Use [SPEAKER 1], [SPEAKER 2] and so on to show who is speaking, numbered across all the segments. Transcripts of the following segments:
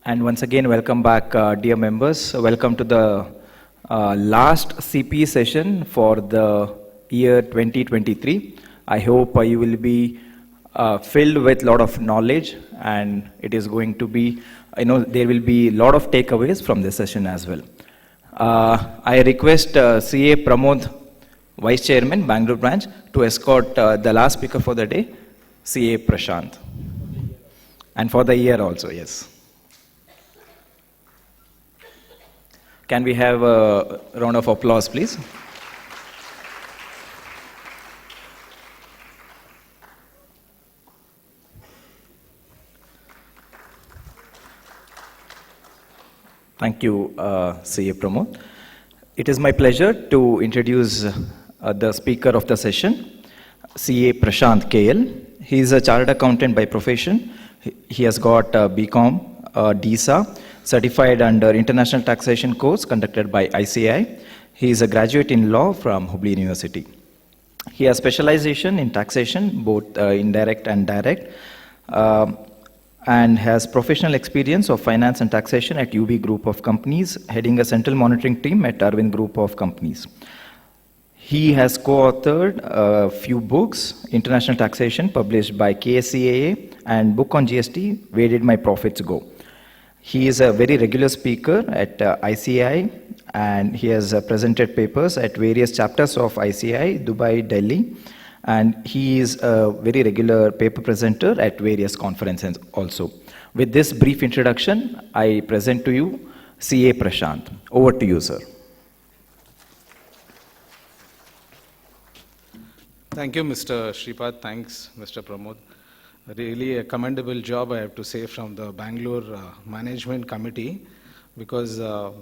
[SPEAKER 1] And once again, welcome back, dear members. Welcome to the last CP session for the year 2023. I hope you will be filled with a lot of knowledge, and it is going to be, there will be a lot of takeaways from this session as well. I request CA Pramod, Vice Chairman, Bangalore branch, to escort the last speaker for the day, CA Prashanth. And for the year also, yes. Can we have a round of applause, please? Thank you, CA Pramod. It is my pleasure to introduce the speaker of the session, CA Prashanth KL. He is a chartered accountant by profession. He has got BCom, DISA, certified under International Taxation course conducted by ICAI. He is a graduate in law from Hubli University. He has specialization in taxation, both indirect and direct, and has professional experience of finance and taxation at UB Group of Companies, heading a central monitoring team at Arvind Group of Companies. He has co-authored a few books, International Taxation, published by CAA, and book on GST, Where Did My Profits Go? He is a very regular speaker at ICAI, and he has presented papers at various chapters of ICAI, Dubai, Delhi, and he is a very regular paper presenter at various conferences also. With this brief introduction, I present to you CA Prashanth. Over to you, sir.
[SPEAKER 2] Thank you, Mr. Shripad. Thanks, Mr. Pramod. Really a commendable job, I have to say, from the Bangalore Management Committee, because the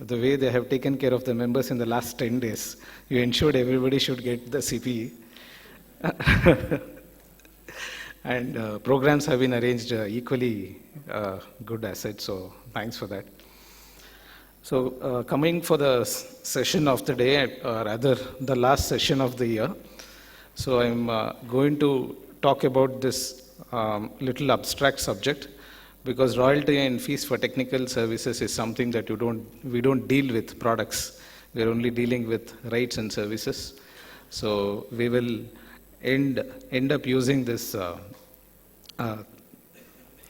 [SPEAKER 2] way they have taken care of the members in the last 10 days, you ensured everybody should get the CP. And programs have been arranged equally good as such, so thanks for that. So coming for the session of the day, or rather the last session of the year, so I'm going to talk about this little abstract subject, because royalty and fees for technical services is something that we don't deal with products. We're only dealing with rights and services. So we will end up using this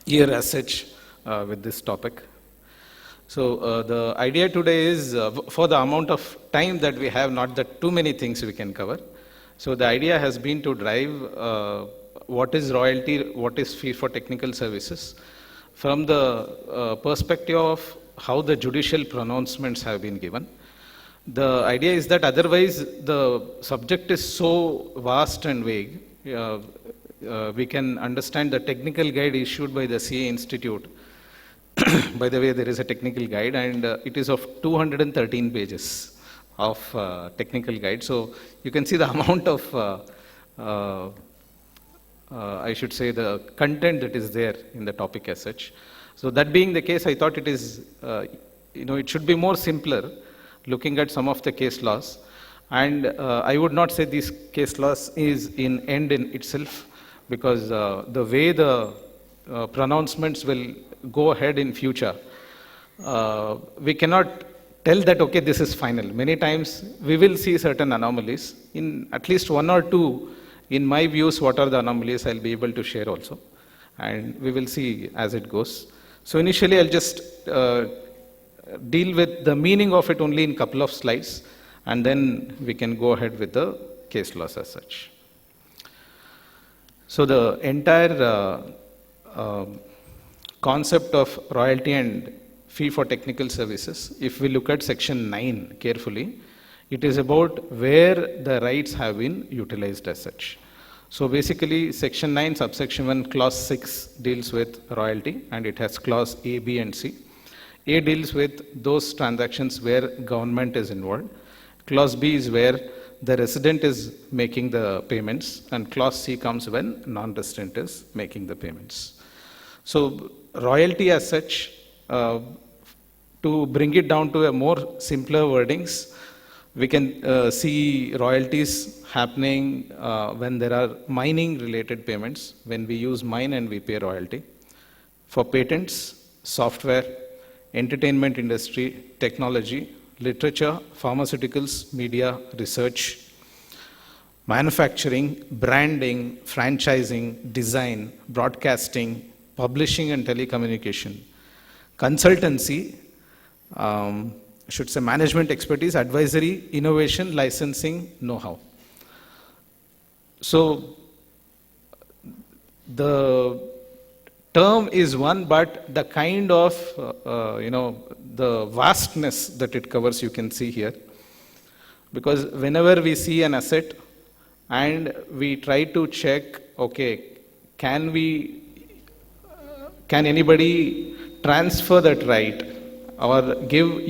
[SPEAKER 2] year as such with this topic. So the idea today is, for the amount of time that we have, not that too many things we can cover. So the idea has been to drive what is royalty, what is fee for technical services, from the perspective of how the judicial pronouncements have been given. The idea is that otherwise the subject is so vast and vague. We can understand the technical guide issued by the CA Institute. By the way, there is a technical guide, and it is of 213 pages of technical guide. So you can see the amount of, I should say, the content that is there in the topic as such. So that being the case, I thought it is, it should be more simpler, looking at some of the case laws. And I would not say these case laws is in end in itself, because the way the pronouncements will go ahead in future, we cannot tell that, okay, this is final. Many times we will see certain anomalies. In at least one or two, in my views, what are the anomalies, I'll be able to share also. And we will see as it goes. So initially, I'll just deal with the meaning of it only in a couple of slides, and then we can go ahead with the case laws as such. So the entire concept of royalty and fee for technical services, if we look at section 9 carefully, it is about where the rights have been utilized as such. So basically, section 9, subsection 1, clause 6 deals with royalty, and it has clause A, B, and C. A deals with those transactions where government is involved. Clause B is where the resident is making the payments, and clause C comes when non-resident is making the payments. So royalty as such, to bring it down to a more simpler wordings, we can see royalties happening when there are mining related payments, when we use mine and we pay royalty. For patents, software, entertainment industry, technology, literature, pharmaceuticals, media, research, manufacturing, branding, franchising, design, broadcasting, publishing and telecommunication, consultancy, I should say management expertise, advisory, innovation, licensing, know-how. So the term is one, but the kind of, the vastness that it covers, you can see here. Because whenever we see an asset and we try to check, okay, can anybody transfer that right or give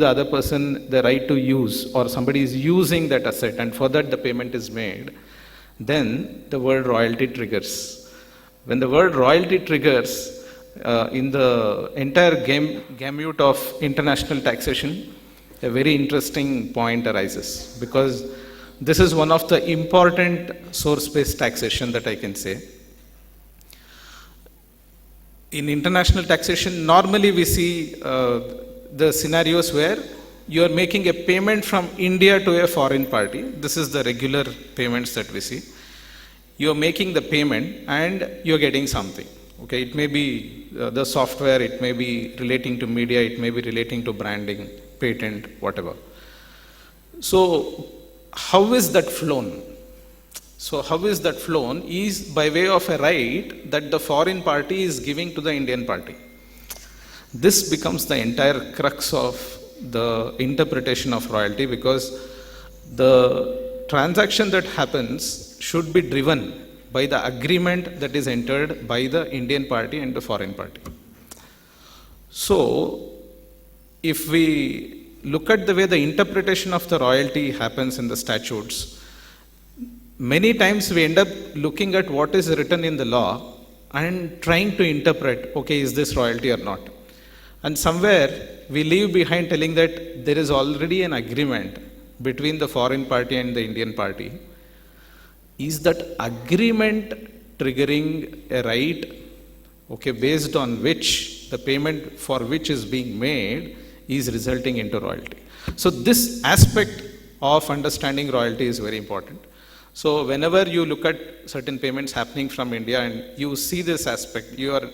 [SPEAKER 2] the other person the right to use, or somebody is using that asset and for that the payment is made, then the word royalty triggers. When the word royalty triggers, in the entire gamut of international taxation, a very interesting point arises, because this is one of the important source-based taxation that I can say. In international taxation, normally we see the scenarios where you are making a payment from India to a foreign party. This is the regular payments that we see. You are making the payment and you are getting something. Okay, it may be the software, it may be relating to media, it may be relating to branding, patent, whatever. So how is that flown? So how is that flown is by way of a right that the foreign party is giving to the Indian party. This becomes the entire crux of the interpretation of royalty, because the transaction that happens should be driven by the agreement that is entered by the Indian party and the foreign party. So if we look at the way the interpretation of the royalty happens in the statutes, many times we end up looking at what is written in the law and trying to interpret, okay, is this royalty or not? And somewhere we leave behind telling that there is already an agreement between the foreign party and the Indian party. Is that agreement triggering a right, okay, based on which the payment for which is being made is resulting into royalty? So this aspect of understanding royalty is very important. So whenever you look at certain payments happening from India and you see this aspect, you are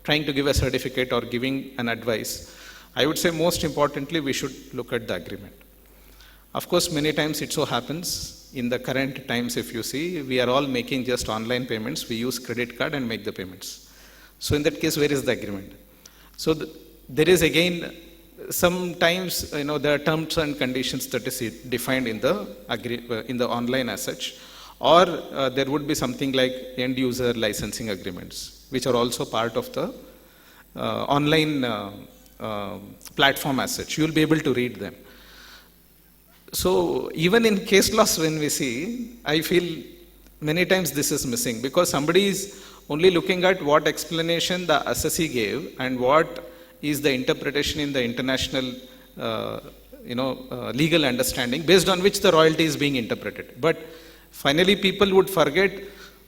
[SPEAKER 2] trying to give a certificate or giving an advice, I would say most importantly we should look at the agreement. Of course, many times it so happens, in the current times if you see, we are all making just online payments, we use credit card and make the payments. So in that case, where is the agreement? So there is again, sometimes there are terms and conditions that is defined in the online as such, or there would be something like end user licensing agreements, which are also part of the online platform as such. You will be able to read them. So even in case laws when we see, I feel many times this is missing, because somebody is only looking at what explanation the assessee gave and what is the interpretation in the international legal understanding based on which the royalty is being interpreted. But finally people would forget,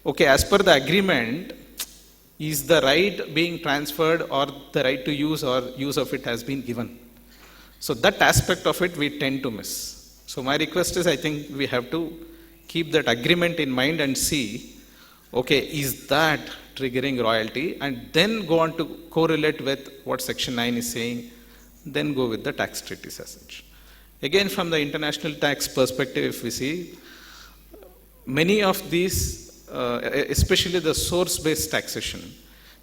[SPEAKER 2] okay, as per the agreement, is the right being transferred or the right to use or use of it has been given? So that aspect of it we tend to miss. So my request is, I think we have to keep that agreement in mind and see, okay, is that triggering royalty, and then go on to correlate with what section 9 is saying, then go with the tax treaties as such. Again, from the international tax perspective, if we see, many of these, especially the source-based taxation,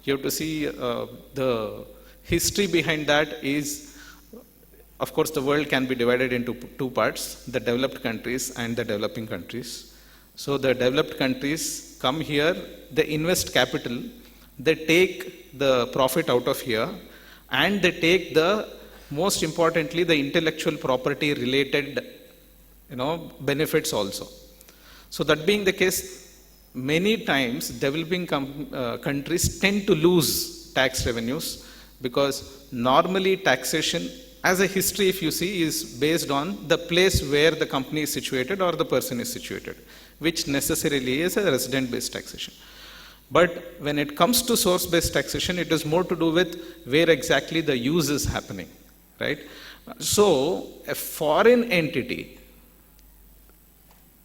[SPEAKER 2] you have to see the history behind that is, of course, the world can be divided into two parts, the developed countries and the developing countries. So the developed countries come here, they invest capital, they take the profit out of here, and they take the, most importantly, the intellectual property related benefits also. So that being the case, many times developing countries tend to lose tax revenues, because normally taxation, as a history if you see, is based on the place where the company is situated or the person is situated, which necessarily is a resident based taxation. But when it comes to source-based taxation, it is more to do with where exactly the use is happening, right? So a foreign entity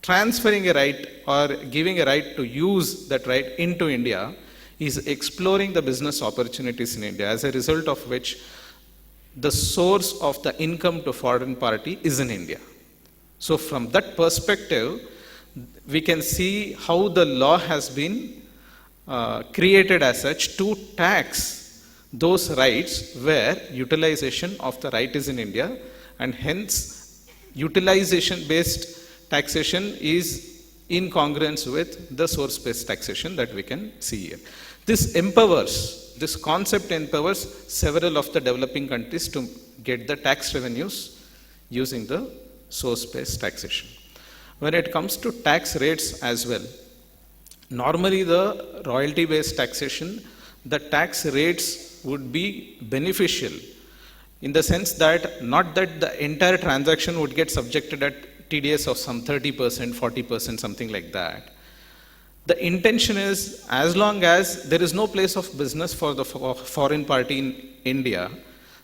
[SPEAKER 2] transferring a right or giving a right to use that right into India is exploring the business opportunities in India, as a result of which the source of the income to foreign party is in India. So from that perspective, we can see how the law has been created as such to tax those rights where utilization of the right is in India, and hence utilization based taxation is in congruence with the source based taxation that we can see here. This concept empowers several of the developing countries to get the tax revenues using the source based taxation. When it comes to tax rates as well, normally the royalty based taxation, the tax rates would be beneficial in the sense that not that the entire transaction would get subjected at TDS of some 30%, 40%, something like that. The intention is, as long as there is no place of business for the foreign party in India,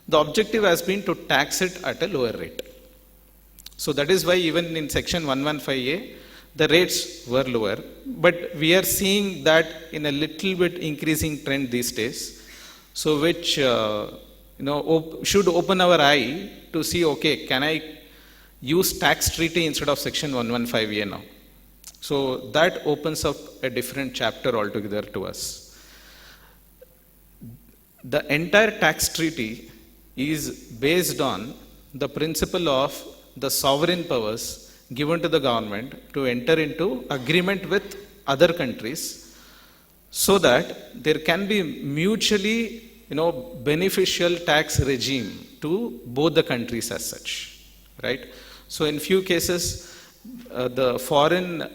[SPEAKER 2] the objective has been to tax it at a lower rate. So that is why even in section 115A, the rates were lower, but we are seeing that in a little bit increasing trend these days. So which should open our eye to see, okay, can I use tax treaty instead of section 115A now? So that opens up a different chapter altogether to us. The entire tax treaty is based on the principle of the sovereign powers given to the government to enter into agreement with other countries so that there can be mutually beneficial tax regime to both the countries as such, right? So in few cases, the foreign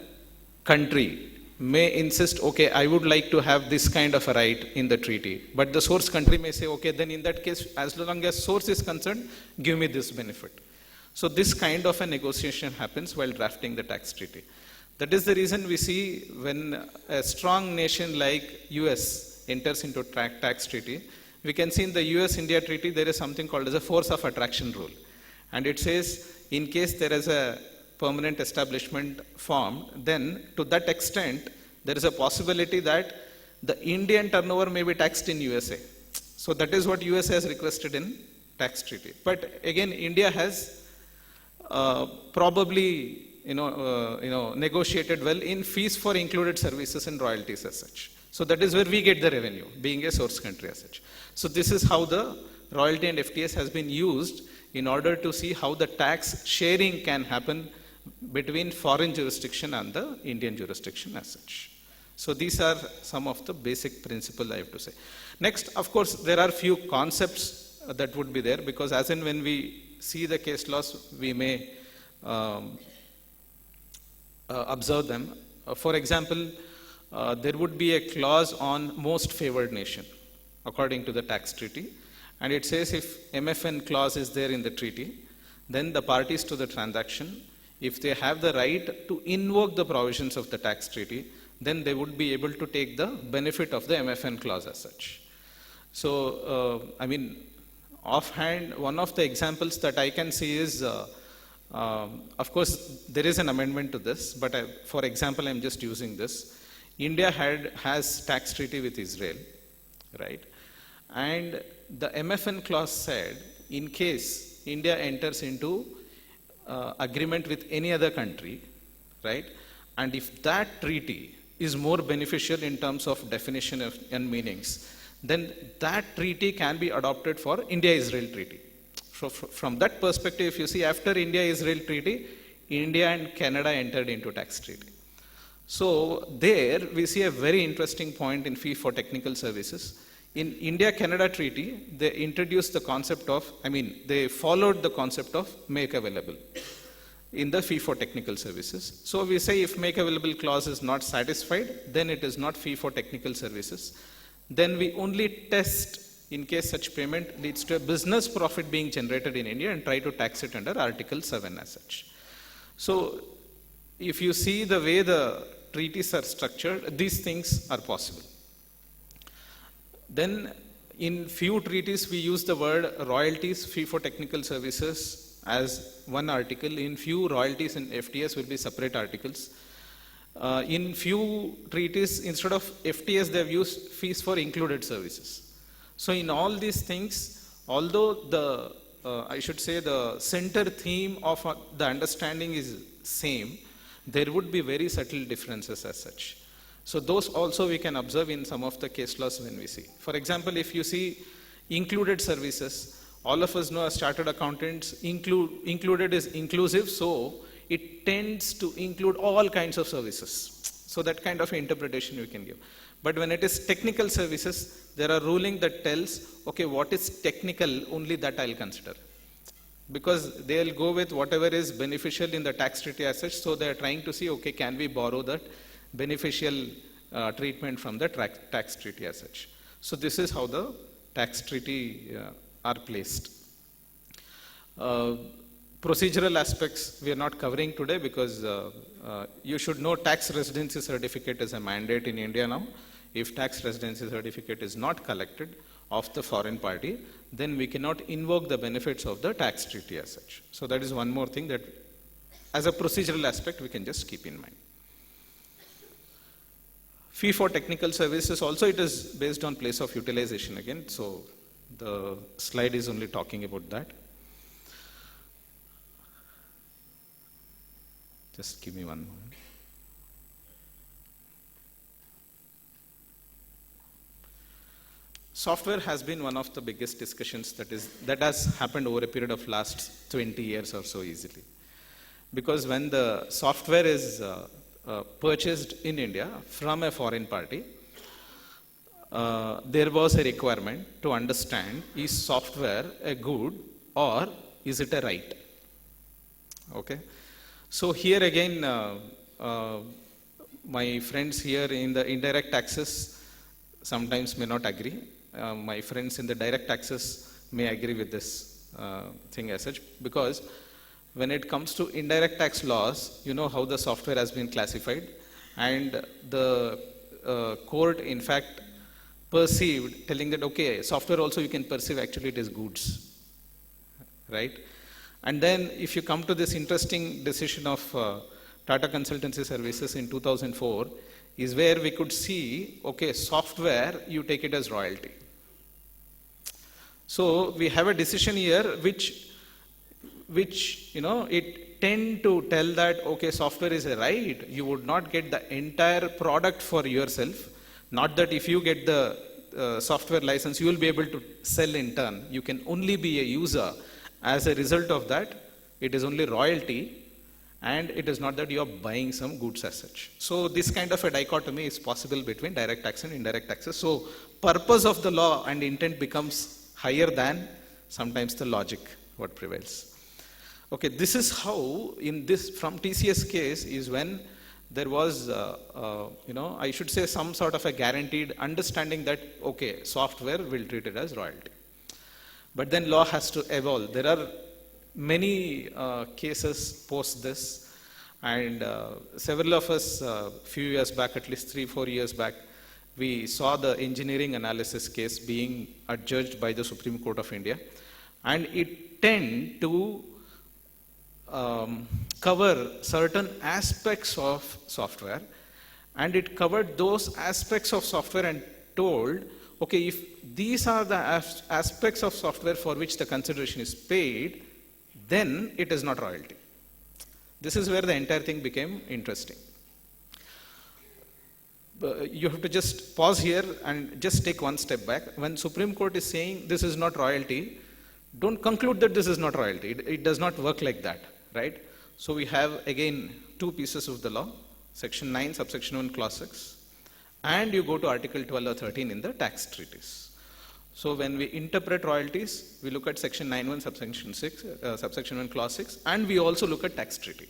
[SPEAKER 2] country may insist, okay, I would like to have this kind of a right in the treaty. But the source country may say, okay, then in that case, as long as source is concerned, give me this benefit. So this kind of a negotiation happens while drafting the tax treaty. That is the reason we see when a strong nation like US enters into tax treaty, we can see in the US-India treaty, there is something called as a force of attraction rule. And it says, in case there is a permanent establishment formed, then to that extent, there is a possibility that the Indian turnover may be taxed in USA. So that is what USA has requested in tax treaty. But again, India has probably negotiated well in fees for included services and royalties as such. So that is where we get the revenue, being a source country as such. So this is how the royalty and FTS has been used in order to see how the tax sharing can happen between foreign jurisdiction and the Indian jurisdiction as such. So these are some of the basic principles I have to say. Next, of course, there are few concepts that would be there, because as in when we see the case laws, we may observe them. For example, there would be a clause on most favored nation according to the tax treaty. And it says if MFN clause is there in the treaty, then the parties to the transaction, if they have the right to invoke the provisions of the tax treaty, then they would be able to take the benefit of the MFN clause as such. So, offhand, one of the examples that I can see is, of course, there is an amendment to this, but for example, I'm just using this. India has tax treaty with Israel, right? And the MFN clause said, in case India enters into agreement with any other country, right? And if that treaty is more beneficial in terms of definition and meanings, then that treaty can be adopted for India-Israel treaty. So from that perspective, if you see after India-Israel treaty, India and Canada entered into tax treaty. So there we see a very interesting point in fee for technical services. In India-Canada treaty, they introduced the concept of, they followed the concept of make available in the fee for technical services. So we say if make available clause is not satisfied, then it is not fee for technical services. Then we only test in case such payment leads to a business profit being generated in India and try to tax it under Article 7 as such. So if you see the way the treaties are structured, these things are possible. Then in few treaties we use the word royalties, fee for technical services as one article. In few, royalties and FTS will be separate articles. In few treaties, instead of FTS, they have used fees for included services. So in all these things, although the, I should say the center theme of the understanding is same, there would be very subtle differences as such. So those also we can observe in some of the case laws when we see. For example, if you see included services, all of us know as chartered accountants, included is inclusive, so it tends to include all kinds of services. So that kind of interpretation we can give. But when it is technical services, there are ruling that tells, okay, what is technical, only that I'll consider. Because they'll go with whatever is beneficial in the tax treaty as such, so they're trying to see, okay, can we borrow that beneficial treatment from the tax treaty as such. So this is how the tax treaty are placed. Procedural aspects we are not covering today because you should know tax residency certificate is a mandate in India now. If tax residency certificate is not collected of the foreign party, then we cannot invoke the benefits of the tax treaty as such. So that is one more thing that as a procedural aspect we can just keep in mind. Fee for technical services also, it is based on place of utilization again, so the slide is only talking about that. Just give me one moment. Software has been one of the biggest discussions that has happened over a period of last 20 years or so easily. Because when the software is purchased in India from a foreign party, there was a requirement to understand, is software a good or is it a right? Okay. So here again, my friends here in the indirect taxes sometimes may not agree. My friends in the direct taxes may agree with this thing as such, because when it comes to indirect tax laws, you know how the software has been classified, and the court in fact perceived, telling that okay, software also you can perceive actually it is goods, right? And then if you come to this interesting decision of Tata Consultancy Services in 2004, is where we could see, okay, software, you take it as royalty. So we have a decision here which you know, it tend to tell that, okay, software is a right, you would not get the entire product for yourself. Not that if you get the software license, you will be able to sell in turn. You can only be a user. As a result of that, it is only royalty, and it is not that you are buying some goods as such. So this kind of a dichotomy is possible between direct tax and indirect taxes. So purpose of the law and intent becomes higher than sometimes the logic, what prevails. Okay, this is how in this, from TCS case, is when there was, you know, I should say some sort of a guaranteed understanding that, okay, software will treat it as royalty. But then law has to evolve. There are many cases post this, and several of us, few years back, at least 3-4 years back, we saw the engineering analysis case being adjudged by the Supreme Court of India, and it tend to cover certain aspects of software, and it covered those aspects of software and told, okay, if these are the aspects of software for which the consideration is paid, then it is not royalty. This is where the entire thing became interesting. You have to just pause here and just take one step back. When Supreme Court is saying this is not royalty, don't conclude that this is not royalty. It does not work like that, right? So we have again two pieces of the law, section 9, subsection 1, clause 6, and you go to article 12 or 13 in the tax treaties. So when we interpret royalties, we look at section 9.1, subsection 6, subsection 1, clause 6, and we also look at tax treaty.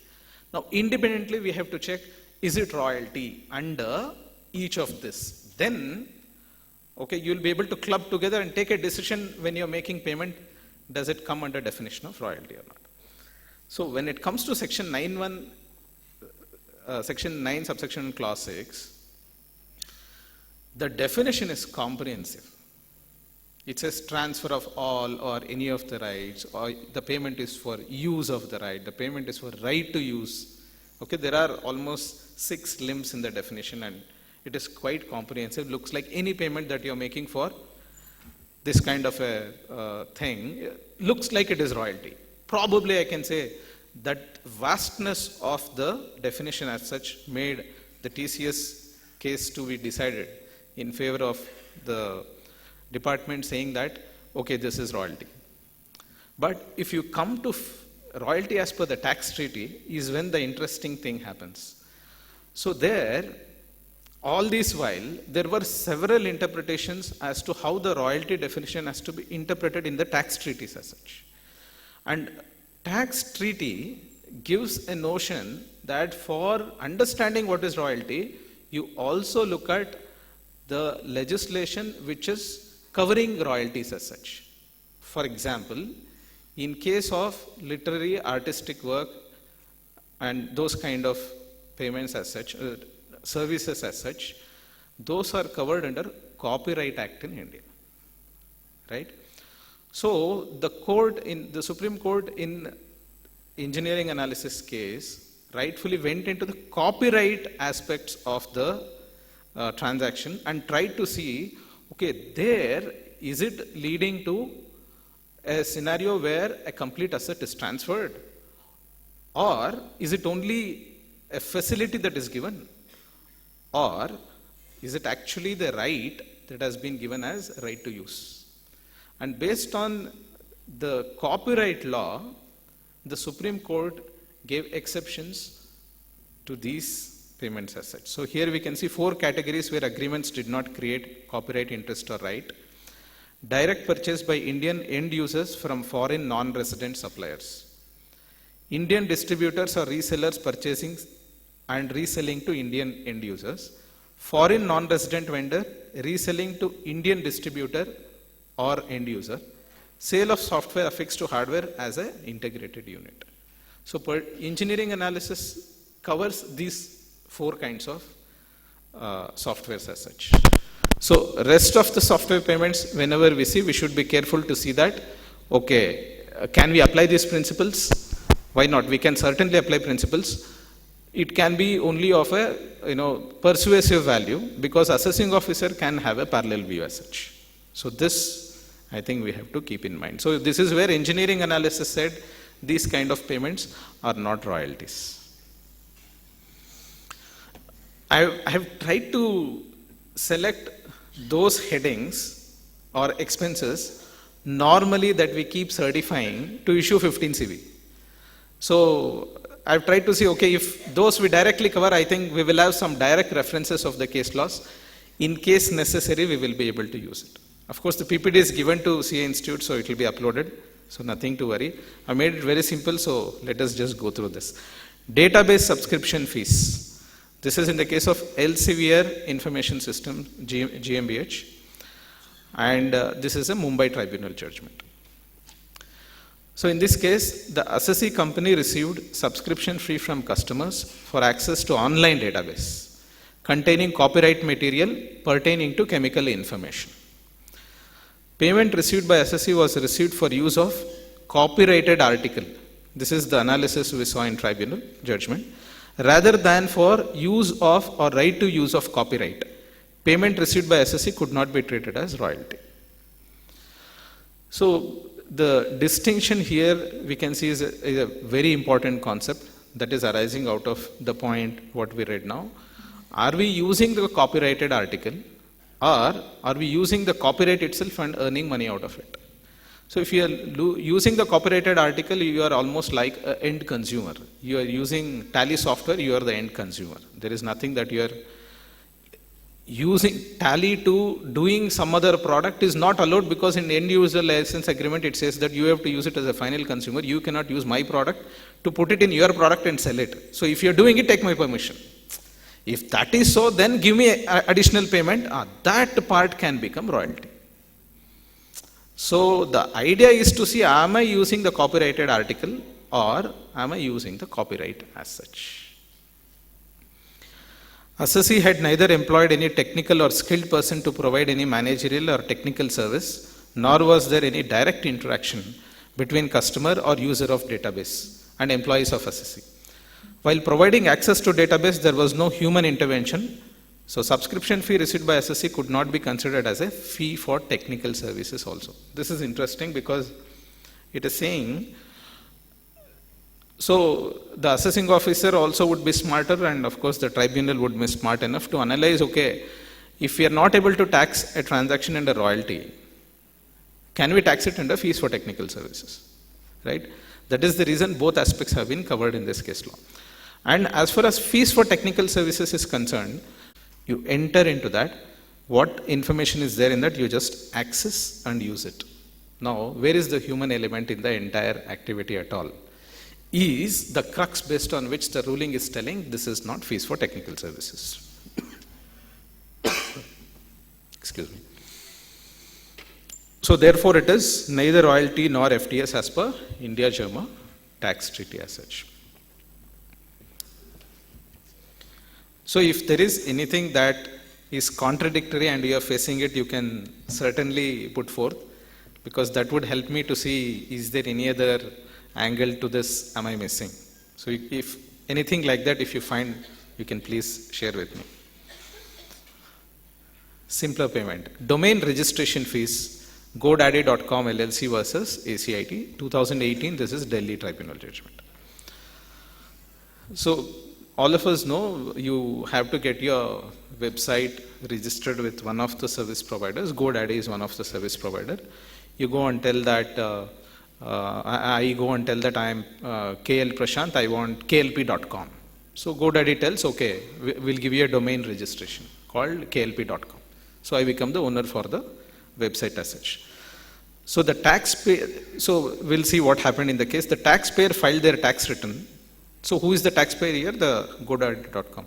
[SPEAKER 2] Now independently we have to check, is it royalty under each of this? Then, okay, you'll be able to club together and take a decision when you're making payment, does it come under definition of royalty or not? So when it comes to section 9.1, section 9, subsection 1, clause 6, the definition is comprehensive. It says transfer of all or any of the rights, or the payment is for use of the right, the payment is for right to use. Okay, there are almost 6 limbs in the definition and it is quite comprehensive. Looks like any payment that you're making for this kind of a thing, looks like it is royalty. Probably I can say that vastness of the definition as such made the TCS case to be decided in favor of the department, saying that, okay, this is royalty. But if you come to royalty as per the tax treaty is when the interesting thing happens. So there, all this while, there were several interpretations as to how the royalty definition has to be interpreted in the tax treaties as such. And tax treaty gives a notion that for understanding what is royalty, you also look at the legislation which is covering royalties as such. For example, in case of literary artistic work and those kind of payments as such, services as such, those are covered under Copyright Act in India, right? So the Supreme Court in engineering analysis case rightfully went into the copyright aspects of the transaction and tried to see, okay, there is it leading to a scenario where a complete asset is transferred, or is it only a facility that is given, or is it actually the right that has been given as right to use? And based on the copyright law, the Supreme Court gave exceptions to these payments as such. So here we can see 4 categories where agreements did not create copyright interest or right. Direct purchase by Indian end users from foreign non-resident suppliers. Indian distributors or resellers purchasing and reselling to Indian end users. Foreign non-resident vendor reselling to Indian distributor or end user. Sale of software affixed to hardware as an integrated unit. So engineering analysis covers these 4 kinds of softwares as such. So rest of the software payments, whenever we see, we should be careful to see that, okay, can we apply these principles? Why not? We can certainly apply principles. It can be only of a persuasive value, because assessing officer can have a parallel view as such. So this, I think we have to keep in mind. So this is where engineering analysis said these kind of payments are not royalties. I have tried to select those headings or expenses normally that we keep certifying to issue 15 CV. So I've tried to see, okay, if those we directly cover, I think we will have some direct references of the case laws. In case necessary, we will be able to use it. Of course, the PPT is given to CA Institute, so it will be uploaded. So nothing to worry. I made it very simple, so let us just go through this. Database subscription fees. This is in the case of Elsevier Information System, GmbH. And this is a Mumbai tribunal judgment. So in this case, the assessee company received subscription fee from customers for access to online database containing copyright material pertaining to chemical information. Payment received by assessee was received for use of copyrighted article. This is the analysis we saw in tribunal judgment. Rather than for use of or right to use of copyright. Payment received by assessee could not be treated as royalty. So the distinction here we can see is a very important concept that is arising out of the point what we read now. Are we using the copyrighted article, or are we using the copyright itself and earning money out of it? So if you are using the copyrighted article, you are almost like an end consumer. You are using Tally software, you are the end consumer. There is nothing that you are using Tally to doing some other product is not allowed, because in end user license agreement it says that you have to use it as a final consumer. You cannot use my product to put it in your product and sell it. So if you are doing it, take my permission. If that is so, then give me additional payment. That part can become royalty. So the idea is to see, am I using the copyrighted article or am I using the copyright as such? Assessee had neither employed any technical or skilled person to provide any managerial or technical service, nor was there any direct interaction between customer or user of database and employees of SSC. While providing access to database, there was no human intervention, so subscription fee received by SSC could not be considered as a fee for technical services also. This is interesting because it is saying, so the assessing officer also would be smarter, and of course the tribunal would be smart enough to analyze, okay, if we are not able to tax a transaction under royalty, can we tax it under fees for technical services, right? That is the reason both aspects have been covered in this case law. And as far as fees for technical services is concerned, you enter into that, what information is there in that, you just access and use it. Now, where is the human element in the entire activity at all? Is the crux based on which the ruling is telling this is not fees for technical services. Excuse me. So therefore it is neither royalty nor FTS as per India-German tax treaty as such. So if there is anything that is contradictory and you are facing it, you can certainly put forth, because that would help me to see, is there any other angle to this am I missing? So if anything like that, if you find, you can please share with me. Simpler payment. Domain registration fees, GoDaddy.com LLC versus ACIT, 2018, this is Delhi Tribunal judgment. So all of us know you have to get your website registered with one of the service providers. GoDaddy is one of the service provider. You go and tell that, I go and tell that I am KL Prashanth, I want klp.com. So GoDaddy tells, okay, we'll give you a domain registration called klp.com. So I become the owner for the website as such. So the taxpayer, so we'll see what happened in the case. The taxpayer filed their tax return. So who is the taxpayer here? The GoDaddy.com.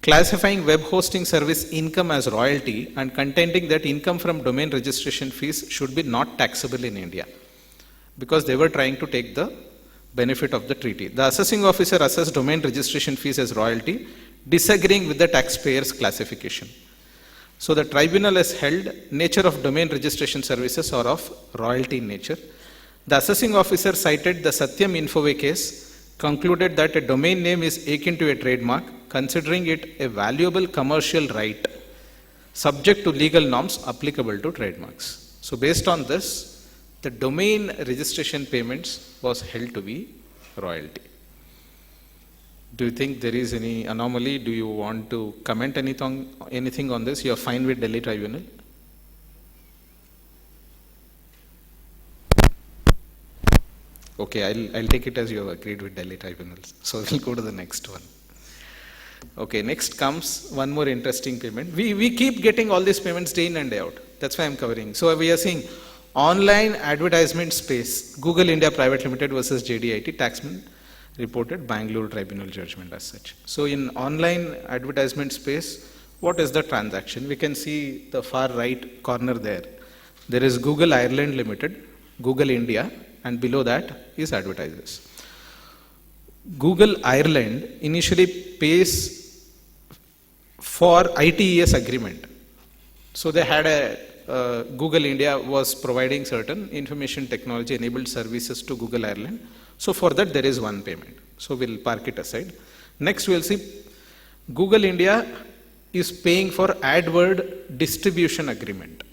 [SPEAKER 2] Classifying web hosting service income as royalty and contending that income from domain registration fees should be not taxable in India, because they were trying to take the benefit of the treaty. The assessing officer assessed domain registration fees as royalty, disagreeing with the taxpayer's classification. So the tribunal has held nature of domain registration services are of royalty in nature. The assessing officer cited the Satyam Infoway case, concluded that a domain name is akin to a trademark, considering it a valuable commercial right subject to legal norms applicable to trademarks. So based on this, the domain registration payments was held to be royalty. Do you think there is any anomaly? Do you want to comment anything on this? You are fine with Delhi Tribunal? Okay, I'll take it as you have agreed with Delhi Tribunals. So we'll go to the next one. Okay, next comes one more interesting payment. We keep getting all these payments day in and day out. That's why I'm covering. So we are seeing online advertisement space, Google India Private Limited versus JDIT, taxman reported Bangalore Tribunal judgment as such. So in online advertisement space, what is the transaction? We can see the far right corner there. There is Google Ireland Limited, Google India, and below that is advertisers. Google Ireland initially pays for ITES agreement. So they had a, Google India was providing certain information technology enabled services to Google Ireland. So for that there is one payment. So we'll park it aside. Next we'll see Google India is paying for AdWord distribution agreement.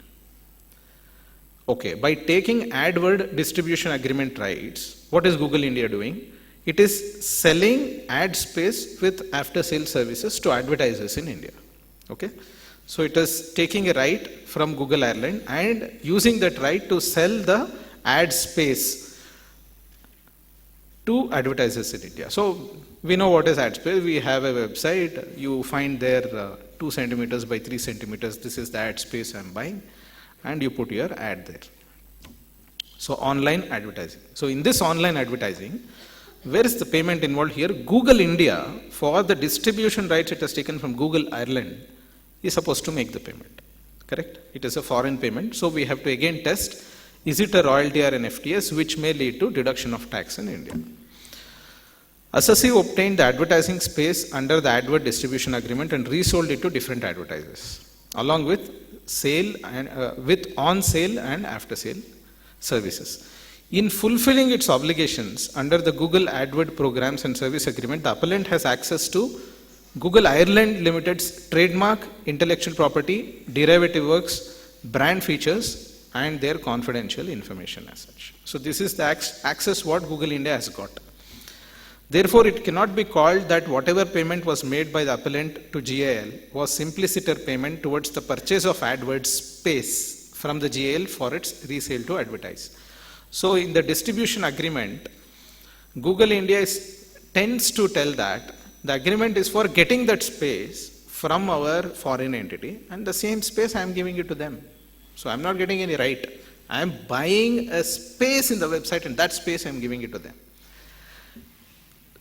[SPEAKER 2] Okay, by taking AdWord distribution agreement rights, what is Google India doing? It is selling ad space with after sale services to advertisers in India. Okay, so it is taking a right from Google Ireland and using that right to sell the ad space to advertisers in India. So we know what is ad space. We have a website. You find there 2 centimeters by 3 centimeters. This is the ad space I'm buying. And you put your ad there. So online advertising. So in this online advertising, where is the payment involved here? Google India, for the distribution rights it has taken from Google Ireland, is supposed to make the payment. Correct? It is a foreign payment. So we have to again test, is it a royalty or an FTS, which may lead to deduction of tax in India. Assessee obtained the advertising space under the AdWord distribution agreement and resold it to different advertisers, along with sale and with on sale and after sale services. In fulfilling its obligations under the Google AdWords Programs and Service Agreement, the appellant has access to Google Ireland Limited's trademark, intellectual property, derivative works, brand features, and their confidential information as such. So this is the access what Google India has got. Therefore, it cannot be called that whatever payment was made by the appellant to GAL was simpliciter payment towards the purchase of AdWords space from the GAL for its resale to advertise. So in the distribution agreement, Google India tends to tell that the agreement is for getting that space from our foreign entity, and the same space I am giving it to them. So I am not getting any right. I am buying a space in the website, and that space I am giving it to them.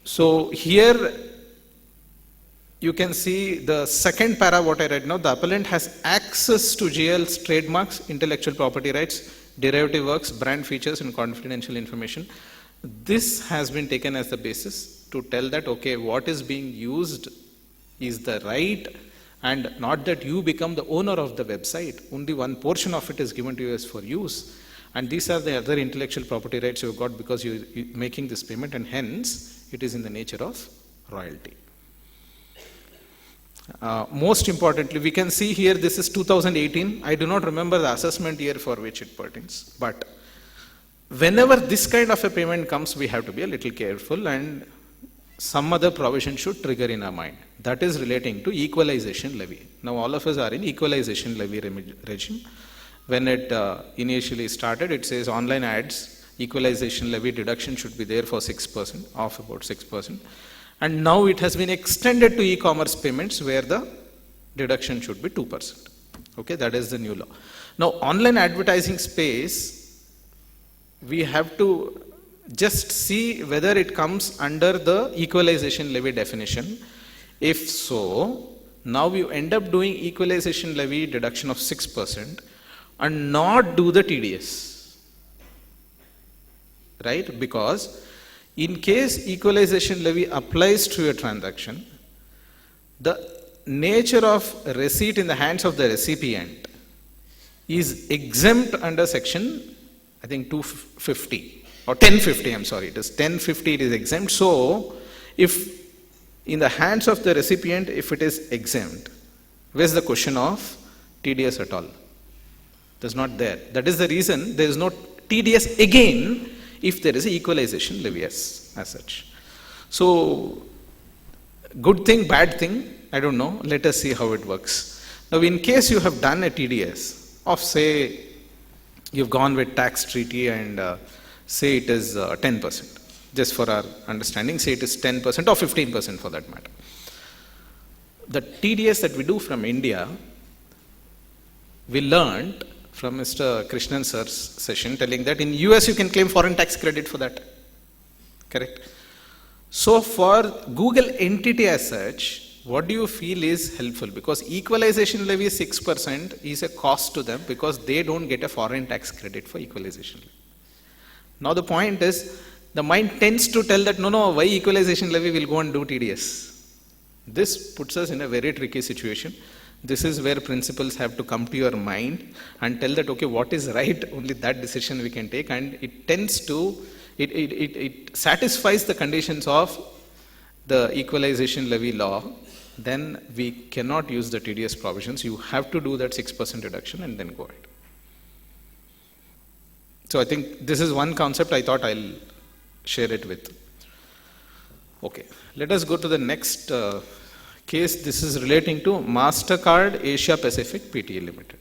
[SPEAKER 2] So here you can see the second para what I read now. The appellant has access to GL's trademarks, intellectual property rights, derivative works, brand features, and confidential information. This has been taken as the basis to tell that, okay, what is being used is the right, and not that you become the owner of the website. Only one portion of it is given to you as for use. And these are the other intellectual property rights you've got because you're making this payment, and hence it is in the nature of royalty. Most importantly, we can see here this is 2018. I do not remember the assessment year for which it pertains. But whenever this kind of a payment comes, we have to be a little careful, and some other provision should trigger in our mind. That is relating to equalization levy. Now all of us are in equalization levy regime. When it initially started, it says online ads, equalization levy deduction should be there for 6%, of about 6%. And now it has been extended to e-commerce payments where the deduction should be 2%. Okay, that is the new law. Now online advertising space, we have to just see whether it comes under the equalization levy definition. If so, now you end up doing equalization levy deduction of 6% and not do the TDS. Right? Because in case equalization levy applies to a transaction, the nature of receipt in the hands of the recipient is exempt under section, I think 250 or 1050, I'm sorry, it is 1050, it is exempt. So if in the hands of the recipient, if it is exempt, where's the question of TDS at all? There's not there. That is the reason there is no TDS again if there is an equalization levy as such. So, good thing, bad thing, I don't know. Let us see how it works. Now, in case you have done a TDS of, say, you've gone with tax treaty and say it is 10%, just for our understanding, say it is 10% or 15% for that matter. The TDS that we do from India, we learned from Mr. Krishnan sir's session telling that in US you can claim foreign tax credit for that. Correct? So for Google entity as such, what do you feel is helpful? Because equalization levy 6% is a cost to them because they don't get a foreign tax credit for equalization levy. Now the point is, the mind tends to tell that no, why equalization levy will go and do TDS. This puts us in a very tricky situation. This is where principals have to come to your mind and tell that, okay, what is right, only that decision we can take, and it tends to, it satisfies the conditions of the equalization levy law, then we cannot use the TDS provisions. You have to do that 6% reduction and then go ahead. So I think this is one concept I thought I'll share it with. Okay, let us go to the next case. This is relating to MasterCard Asia Pacific Pte. Limited.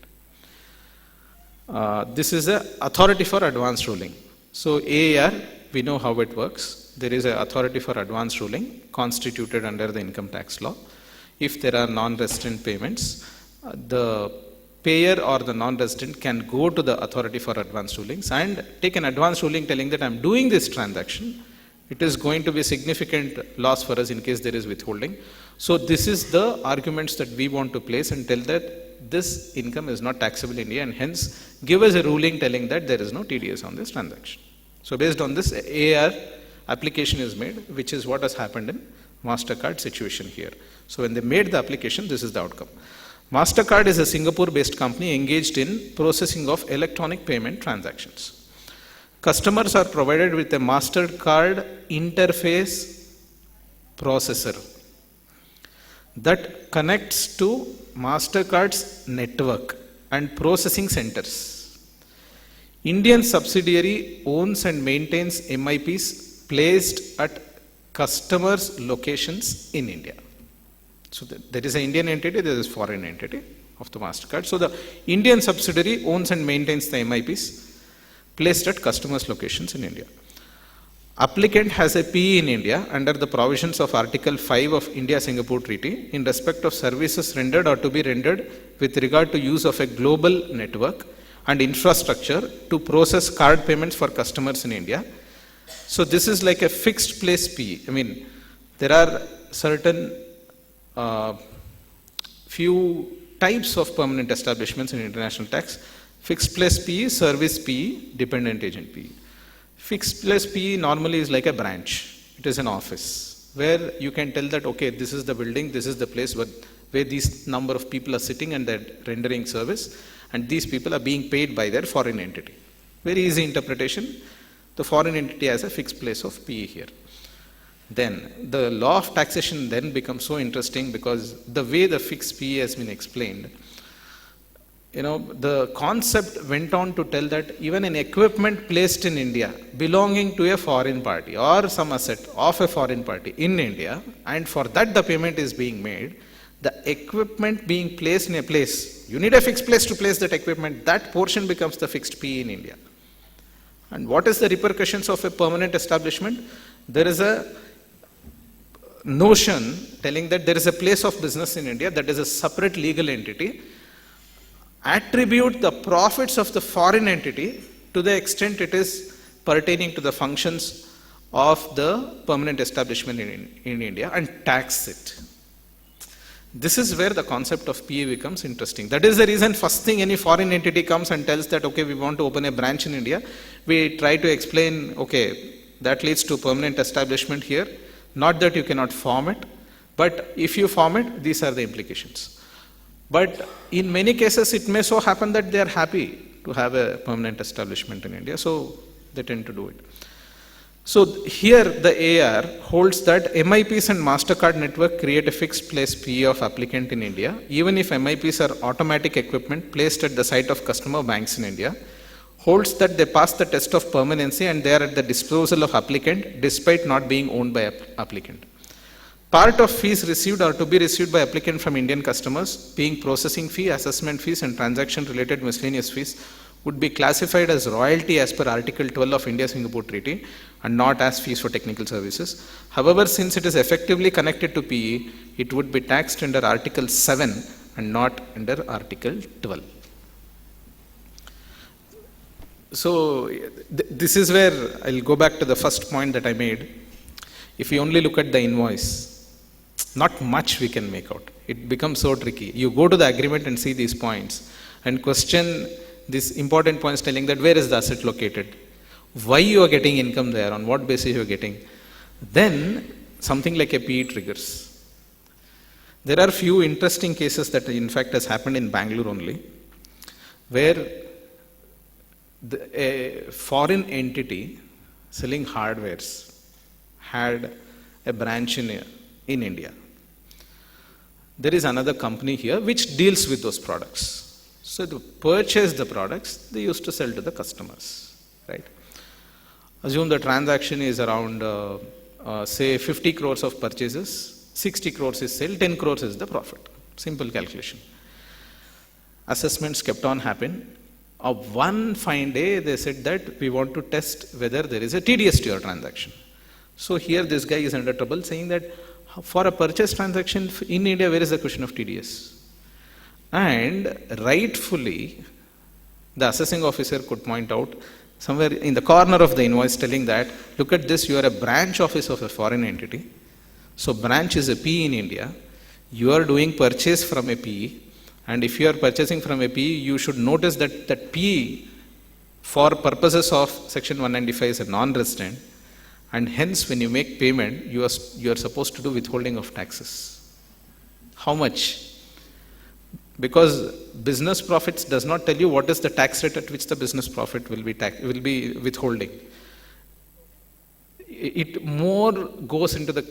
[SPEAKER 2] This is a authority for advance ruling. So AAR, we know how it works. There is an authority for advance ruling constituted under the income tax law. If there are non-resident payments, the payer or the non-resident can go to the authority for advance rulings and take an advance ruling telling that I'm doing this transaction. It is going to be a significant loss for us in case there is withholding. So this is the arguments that we want to place and tell that this income is not taxable in India, and hence give us a ruling telling that there is no TDS on this transaction. So based on this, AAR application is made, which is what has happened in MasterCard situation here. So when they made the application, this is the outcome. MasterCard is a Singapore-based company engaged in processing of electronic payment transactions. Customers are provided with a MasterCard interface processor that connects to MasterCard's network and processing centers. Indian subsidiary owns and maintains MIPs placed at customers' locations in India. So there is an Indian entity, there is a foreign entity of the MasterCard. So the Indian subsidiary owns and maintains the MIPs placed at customers' locations in India. Applicant has a PE in India under the provisions of Article 5 of India-Singapore Treaty in respect of services rendered or to be rendered with regard to use of a global network and infrastructure to process card payments for customers in India. So this is like a fixed place PE. I mean, there are certain few types of permanent establishments in international tax. Fixed place PE, service PE, dependent agent PE. Fixed place PE normally is like a branch. It is an office where you can tell that, okay, this is the building, this is the place where these number of people are sitting and they're rendering service, and these people are being paid by their foreign entity. Very easy interpretation. The foreign entity has a fixed place of PE here. Then the law of taxation then becomes so interesting because the way the fixed PE has been explained, the concept went on to tell that even an equipment placed in India belonging to a foreign party or some asset of a foreign party in India, and for that the payment is being made, the equipment being placed in a place, you need a fixed place to place that equipment, that portion becomes the fixed PE in India. And what is the repercussions of a permanent establishment? There is a notion telling that there is a place of business in India that is a separate legal entity. Attribute the profits of the foreign entity to the extent it is pertaining to the functions of the permanent establishment in India and tax it. This is where the concept of PE becomes interesting. That is the reason first thing any foreign entity comes and tells that, okay, we want to open a branch in India. We try to explain, okay, that leads to permanent establishment here. Not that you cannot form it, but if you form it, these are the implications. But in many cases, it may so happen that they are happy to have a permanent establishment in India, so they tend to do it. So here the AR holds that MIPs and MasterCard network create a fixed place PE of applicant in India, even if MIPs are automatic equipment placed at the site of customer banks in India, holds that they pass the test of permanency and they are at the disposal of applicant despite not being owned by applicant. Part of fees received or to be received by applicant from Indian customers, being processing fee, assessment fees and transaction related miscellaneous fees, would be classified as royalty as per Article 12 of India-Singapore Treaty and not as fees for technical services. However, since it is effectively connected to PE, it would be taxed under Article 7 and not under Article 12. So this is where I'll go back to the first point that I made. If you only look at the invoice, not much we can make out. It becomes so tricky. You go to the agreement and see these points and question these important points telling that where is the asset located, why you are getting income there, on what basis you are getting. Then something like a PE triggers. There are few interesting cases that in fact has happened in Bangalore only, where a foreign entity selling hardwares had a branch in India. There is another company here which deals with those products. So to purchase the products, they used to sell to the customers, right? Assume the transaction is around, say 50 crores of purchases, 60 crores is sale, 10 crores is the profit. Simple calculation. Assessments kept on happening. One fine day, they said that we want to test whether there is a TDS to your transaction. So here this guy is under trouble saying that for a purchase transaction in India, where is the question of TDS? And rightfully, the assessing officer could point out somewhere in the corner of the invoice telling that, look at this, you are a branch office of a foreign entity. So branch is a PE in India. You are doing purchase from a PE. And if you are purchasing from a PE, you should notice that that PE for purposes of section 195 is a non-resident. And hence when you make payment, you are supposed to do withholding of taxes. How much? because business profits does not tell you what is the tax rate at which the business profit will be withholding. It more goes into the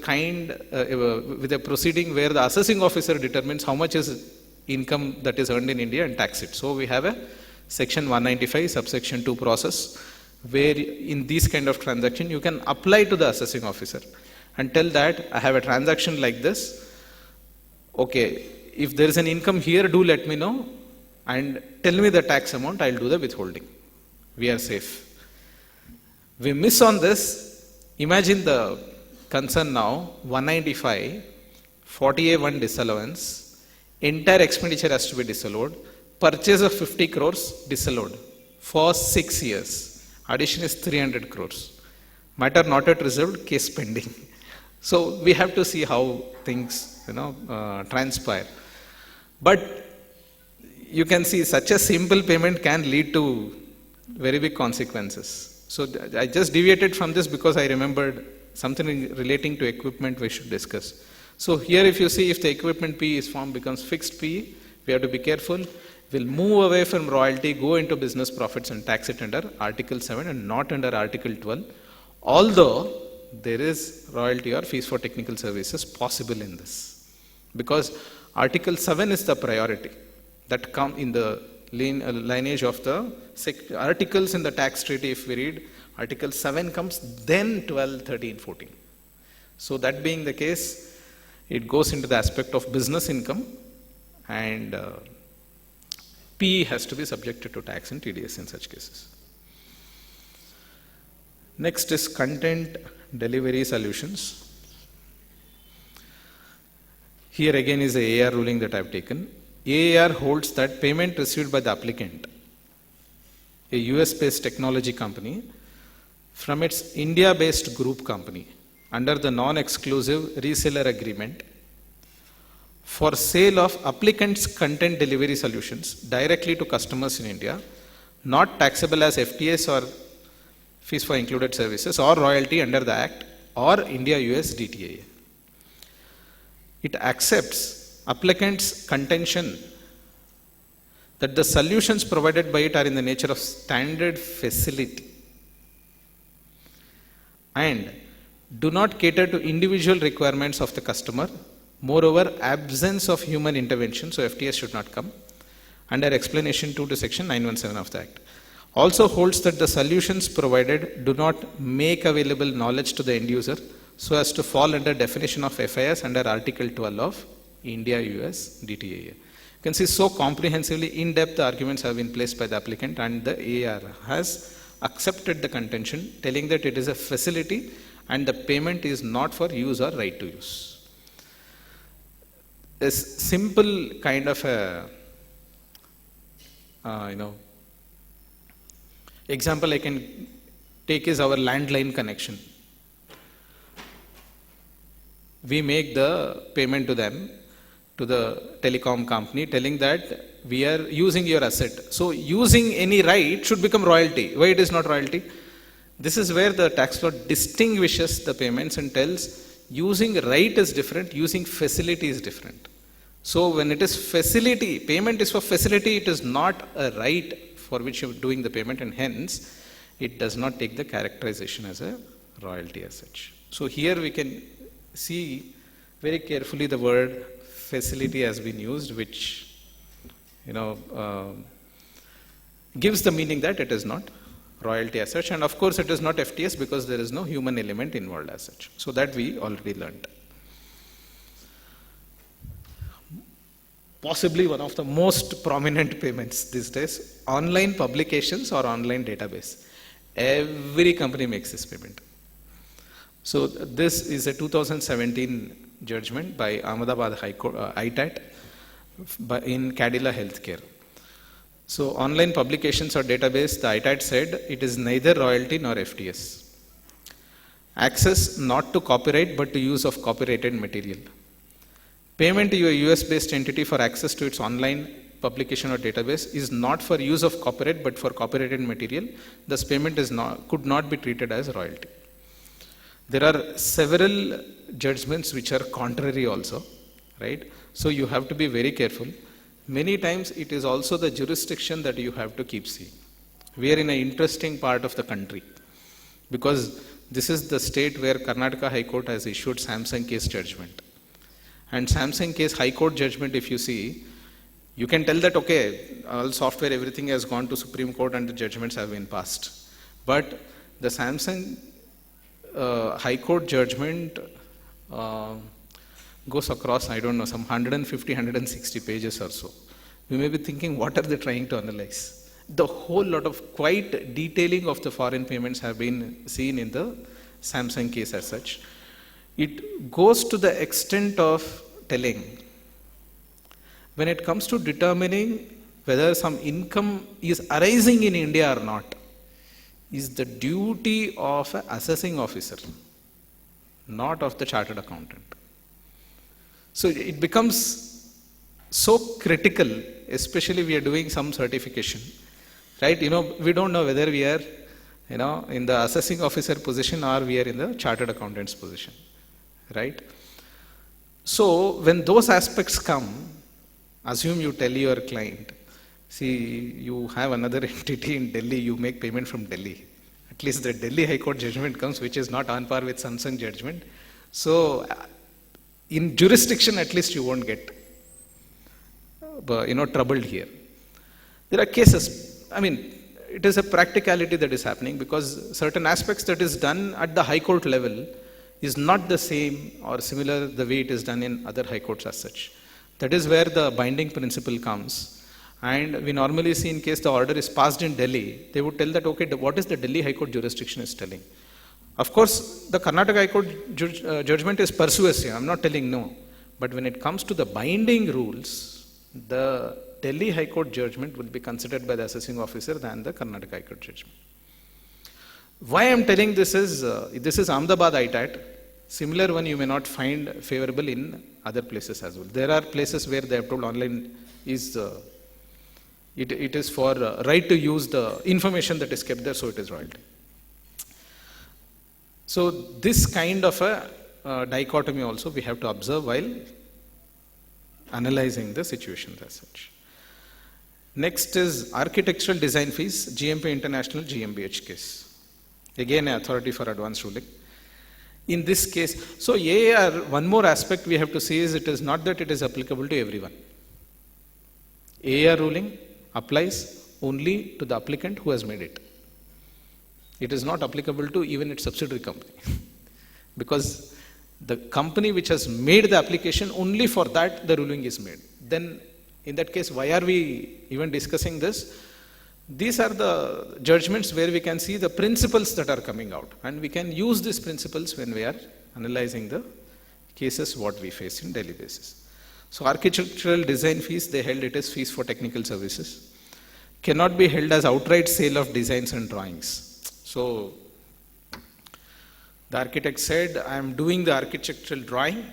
[SPEAKER 2] with a proceeding where the assessing officer determines how much is income that is earned in India and tax it. So we have a section 195 subsection 2 process where in these kind of transaction you can apply to the assessing officer and tell that I have a transaction like this. Okay, if there is an income here, do let me know and tell me the tax amount, I'll do the withholding. We are safe. We miss on this. Imagine the concern now, 195, 40A1 disallowance, entire expenditure has to be disallowed, purchase of 50 crores disallowed for 6 years. Addition is 300 crores. Matter not yet resolved, case pending. So we have to see how things transpire. But you can see such a simple payment can lead to very big consequences. So I just deviated from this because I remembered something relating to equipment we should discuss. So here if you see if the equipment P is form becomes fixed P, we have to be careful. We'll move away from royalty, go into business profits and tax it under Article 7 and not under Article 12. Although there is royalty or fees for technical services possible in this. Because Article 7 is the priority that come in the lineage of the articles in the tax treaty. If we read, Article 7 comes, then 12, 13, 14. So that being the case, it goes into the aspect of business income and P has to be subjected to tax and TDS in such cases. Next is content delivery solutions. Here again is the AAR ruling that I have taken. AAR holds that payment received by the applicant, a US-based technology company, from its India-based group company under the non-exclusive reseller agreement for sale of applicant's content delivery solutions directly to customers in India, not taxable as FTS or fees for included services or royalty under the Act or India-US DTA. It accepts applicant's contention that the solutions provided by it are in the nature of standard facility and do not cater to individual requirements of the customer. Moreover, absence of human intervention, so FTS should not come, under explanation 2 to section 917 of the Act. Also holds that the solutions provided do not make available knowledge to the end user so as to fall under definition of FIS under Article 12 of India-US DTA. You can see so comprehensively in-depth arguments have been placed by the applicant and the AAR has accepted the contention telling that it is a facility and the payment is not for use or right to use. A simple kind of a example I can take is our landline connection. We make the payment to them, to the telecom company, telling that we are using your asset. So using any right should become royalty. Why it is not royalty? This is where the tax law distinguishes the payments and tells using right is different, using facility is different. So when it is facility, payment is for facility, it is not a right for which you are doing the payment and hence it does not take the characterization as a royalty as such. So here we can see very carefully the word facility has been used, which gives the meaning that it is not royalty as such, and of course it is not FTS because there is no human element involved as such. So that we already learned. Possibly one of the most prominent payments these days, online publications or online database. Every company makes this payment. So this is a 2017 judgment by Ahmedabad High Court, ITAT, in Cadila Healthcare. So online publications or database, the ITAT said it is neither royalty nor FTS. Access not to copyright but to use of copyrighted material. Payment to a US-based entity for access to its online publication or database is not for use of copyright but for copyrighted material. Thus payment could not be treated as royalty. There are several judgments which are contrary also, right? So you have to be very careful. many times it is also the jurisdiction that you have to keep seeing. We are in an interesting part of the country because this is the state where Karnataka High Court has issued Samsung case judgment. And Samsung case High Court judgment, if you see, you can tell that, okay, all software, everything has gone to Supreme Court and the judgments have been passed. But the Samsung High Court judgment goes across, I don't know, some 150, 160 pages or so. You may be thinking, what are they trying to analyze? The whole lot of quite detailing of the foreign payments have been seen in the Samsung case as such. It goes to the extent of telling, when it comes to determining whether some income is arising in India or not, is the duty of an assessing officer, not of the chartered accountant. So it becomes so critical, especially we are doing some certification, right? We don't know whether we are, in the assessing officer position or we are in the chartered accountant's position, right? So when those aspects come, assume you tell your client, see, you have another entity in Delhi, you make payment from Delhi. At least the Delhi High Court judgment comes, which is not on par with Samsung judgment. So in jurisdiction, at least you won't get, troubled here. There are cases, it is a practicality that is happening because certain aspects that is done at the High Court level is not the same or similar the way it is done in other High Courts as such. That is where the binding principle comes. And we normally see in case the order is passed in Delhi, they would tell that, okay, what is the Delhi High Court jurisdiction is telling. Of course, the Karnataka High Court judgment is persuasive, I'm not telling no. But when it comes to the binding rules, the Delhi High Court judgment will be considered by the assessing officer than the Karnataka High Court judgment. Why I am telling this is Ahmedabad ITAT. Similar one you may not find favorable in other places as well. There are places where they have told online is it is for right to use the information that is kept there, so it is royalty. So this kind of a dichotomy also we have to observe while analyzing the situation as such. Next is architectural design fees, GMP International, GmbH case. Again, authority for advance ruling. In this case, so AAR, one more aspect we have to see is it is not that it is applicable to everyone. AAR ruling applies only to the applicant who has made it. It is not applicable to even its subsidiary company. Because the company which has made the application, only for that the ruling is made. Then in that case, why are we even discussing this? These are the judgments where we can see the principles that are coming out, and we can use these principles when we are analyzing the cases what we face in daily basis. So architectural design fees, they held it as fees for technical services. Cannot be held as outright sale of designs and drawings. So the architect said, I am doing the architectural drawing.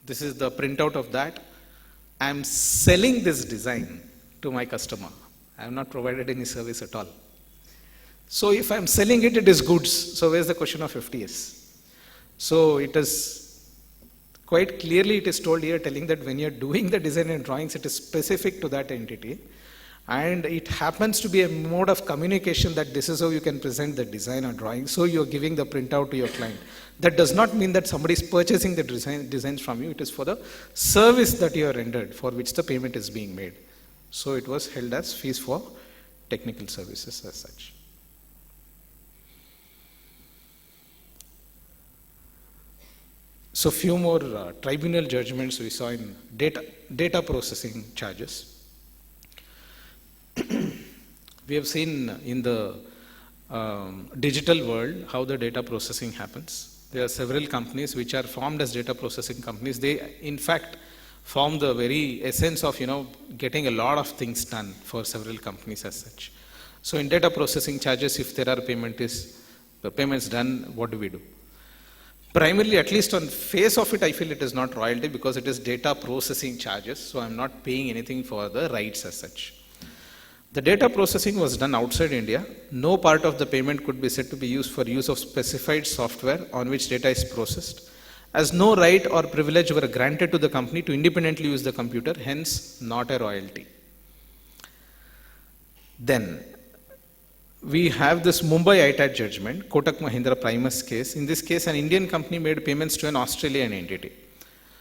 [SPEAKER 2] This is the printout of that. I am selling this design to my customer. I have not provided any service at all. So if I am selling it, it is goods. So where is the question of FTS? So it is quite clearly it is told here telling that when you are doing the design and drawings, it is specific to that entity. And it happens to be a mode of communication that this is how you can present the design or drawing. So you are giving the printout to your client. That does not mean that somebody is purchasing the designs from you. It is for the service that you are rendered for which the payment is being made. So it was held as fees for technical services as such. So few more tribunal judgments we saw in data processing charges. We have seen in the digital world how the data processing happens. There are several companies which are formed as data processing companies. They in fact form the very essence of getting a lot of things done for several companies as such. So in data processing charges, if there are payments done, what do we do? Primarily, at least on face of it, I feel it is not royalty because it is data processing charges. So I'm not paying anything for the rights as such. The data processing was done outside India. No part of the payment could be said to be used for use of specified software on which data is processed. as no right or privilege were granted to the company to independently use the computer, hence not a royalty. Then we have this Mumbai ITAT judgment, Kotak Mahindra Primus case. In this case, an Indian company made payments to an Australian entity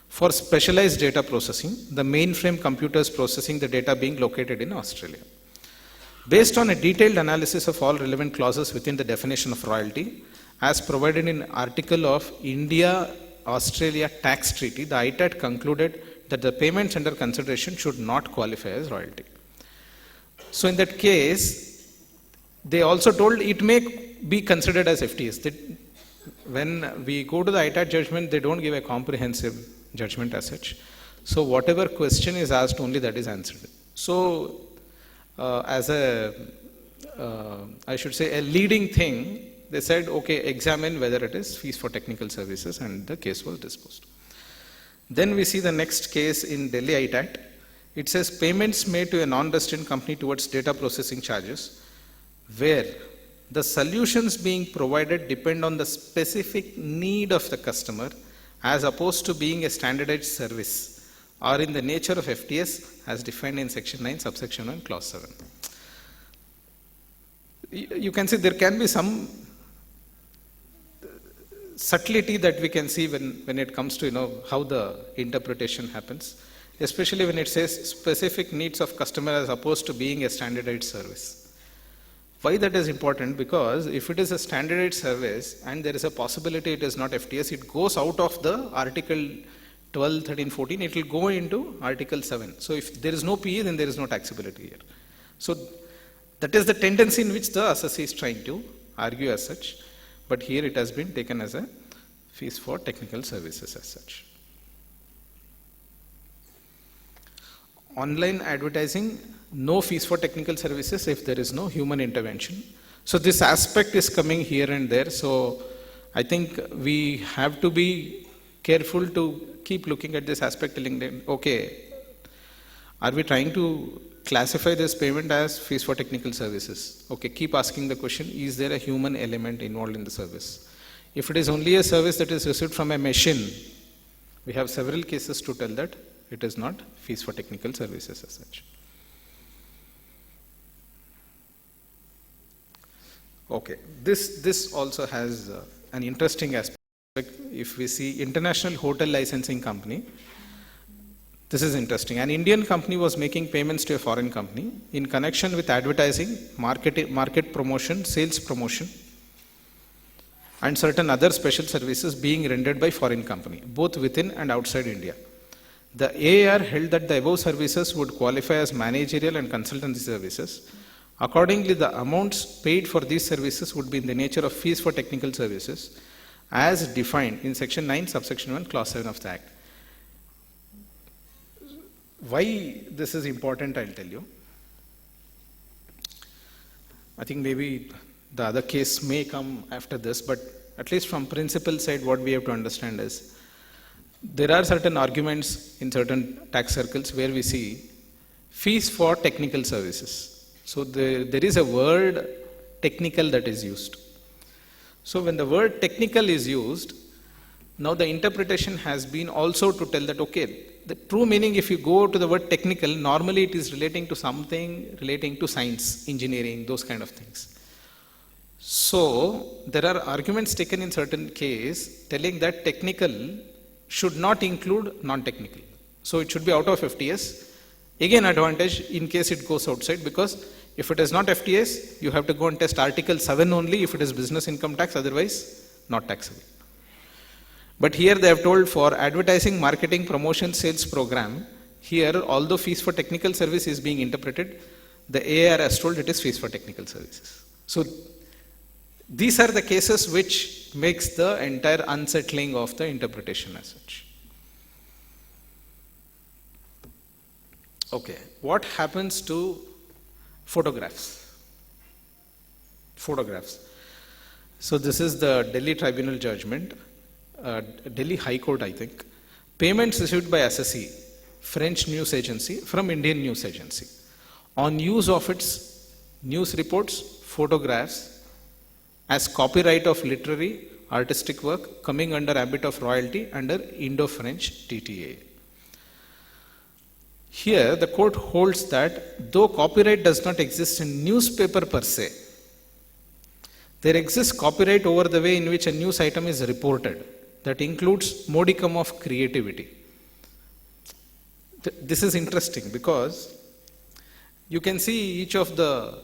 [SPEAKER 2] for specialized data processing, the mainframe computers processing the data being located in Australia. Based on a detailed analysis of all relevant clauses within the definition of royalty, as provided in article of India-Australia Tax Treaty, the ITAT concluded that the payments under consideration should not qualify as royalty. So in that case, they also told it may be considered as FTS. When we go to the ITAT judgment, they don't give a comprehensive judgment as such. So whatever question is asked, only that is answered. So as a, I should say, a leading thing, they said, okay, examine whether it is fees for technical services, and the case was disposed. Then we see the next case in Delhi ITAT. It says payments made to a non-resident company towards data processing charges, where the solutions being provided depend on the specific need of the customer as opposed to being a standardized service, are in the nature of FTS as defined in section 9 subsection 1 clause 7. You can see there can be some subtlety that we can see when it comes to how the interpretation happens, especially when it says specific needs of customer as opposed to being a standardized service. Why that is important? Because if it is a standardized service and there is a possibility it is not FTS, it goes out of the article 12, 13, 14, it will go into article 7. So if there is no PE, then there is no taxability here. So that is the tendency in which the assessee is trying to argue as such. But here it has been taken as a fees for technical services as such. Online advertising, no fees for technical services if there is no human intervention. So this aspect is coming here and there. So I think we have to be careful to keep looking at this aspect, telling them, okay, are we trying to classify this payment as fees for technical services? Okay, keep asking the question, is there a human element involved in the service? If it is only a service that is received from a machine, we have several cases to tell that it is not fees for technical services as such. Okay, this also has an interesting aspect. If we see international hotel licensing company, this is interesting. An Indian company was making payments to a foreign company in connection with advertising, market promotion, sales promotion, and certain other special services being rendered by foreign company, both within and outside India. The AAR held that the above services would qualify as managerial and consultancy services. Accordingly, the amounts paid for these services would be in the nature of fees for technical services as defined in section 9 subsection 1 clause 7 of the Act. Why this is important, I'll tell you. I think maybe the other case may come after this, but at least from principle side, what we have to understand is there are certain arguments in certain tax circles where we see fees for technical services. So there is a word technical that is used. So when the word technical is used, now the interpretation has been also to tell that, okay, the true meaning, if you go to the word technical, normally it is relating to something relating to science, engineering, those kind of things. So there are arguments taken in certain case telling that technical should not include non-technical. So it should be out of FTS. Again, advantage in case it goes outside, because if it is not FTS, you have to go and test Article 7 only if it is business income tax, otherwise not taxable. But here they have told for advertising, marketing, promotion, sales program, here although fees for technical service is being interpreted, the AAR has told it is fees for technical services. So these are the cases which makes the entire unsettling of the interpretation as such. Okay, what happens to photographs? Photographs. So this is the Delhi Tribunal judgment, Delhi High Court, I think. Payments received by assessee, French news agency from Indian news agency on use of its news reports, photographs as copyright of literary artistic work coming under ambit of royalty under Indo-French TTA. Here, the court holds that though copyright does not exist in newspaper per se, there exists copyright over the way in which a news item is reported. That includes modicum of creativity. This is interesting because you can see each of the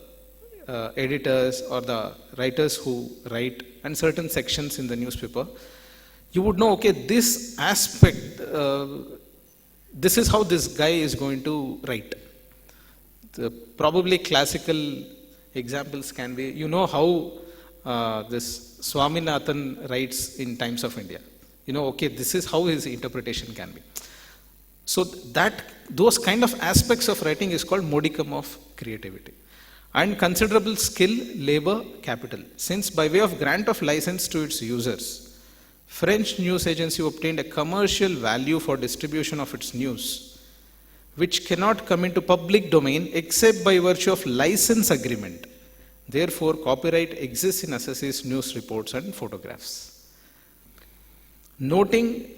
[SPEAKER 2] editors or the writers who write and certain sections in the newspaper. You would know, okay, this aspect, this is how this guy is going to write. The probably classical examples can be, you know how this Swaminathan writes in Times of India. You know, okay, this is how his interpretation can be. So those kind of aspects of writing is called modicum of creativity. And considerable skill, labor, capital. Since by way of grant of license to its users, French news agency obtained a commercial value for distribution of its news, which cannot come into public domain except by virtue of license agreement. Therefore, copyright exists in Assessi's news reports and photographs. Noting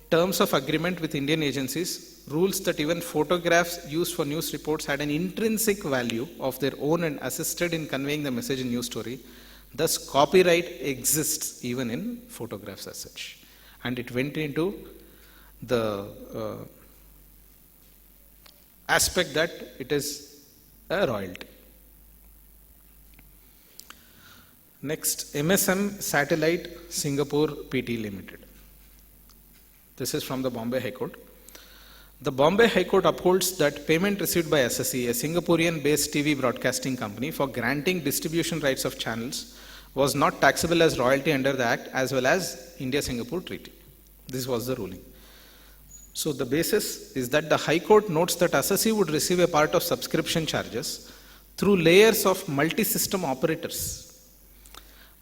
[SPEAKER 2] terms of agreement with Indian agencies, rules that even photographs used for news reports had an intrinsic value of their own and assisted in conveying the message in news story. Thus, copyright exists even in photographs as such. And it went into the aspect that it is a royalty. Next, MSM Satellite Singapore PT Limited. This is from the Bombay High Court. The Bombay High Court upholds that payment received by SSE, a Singaporean-based TV broadcasting company, for granting distribution rights of channels was not taxable as royalty under the Act as well as India-Singapore Treaty. This was the ruling. So the basis is that the High Court notes that SSE would receive a part of subscription charges through layers of multi-system operators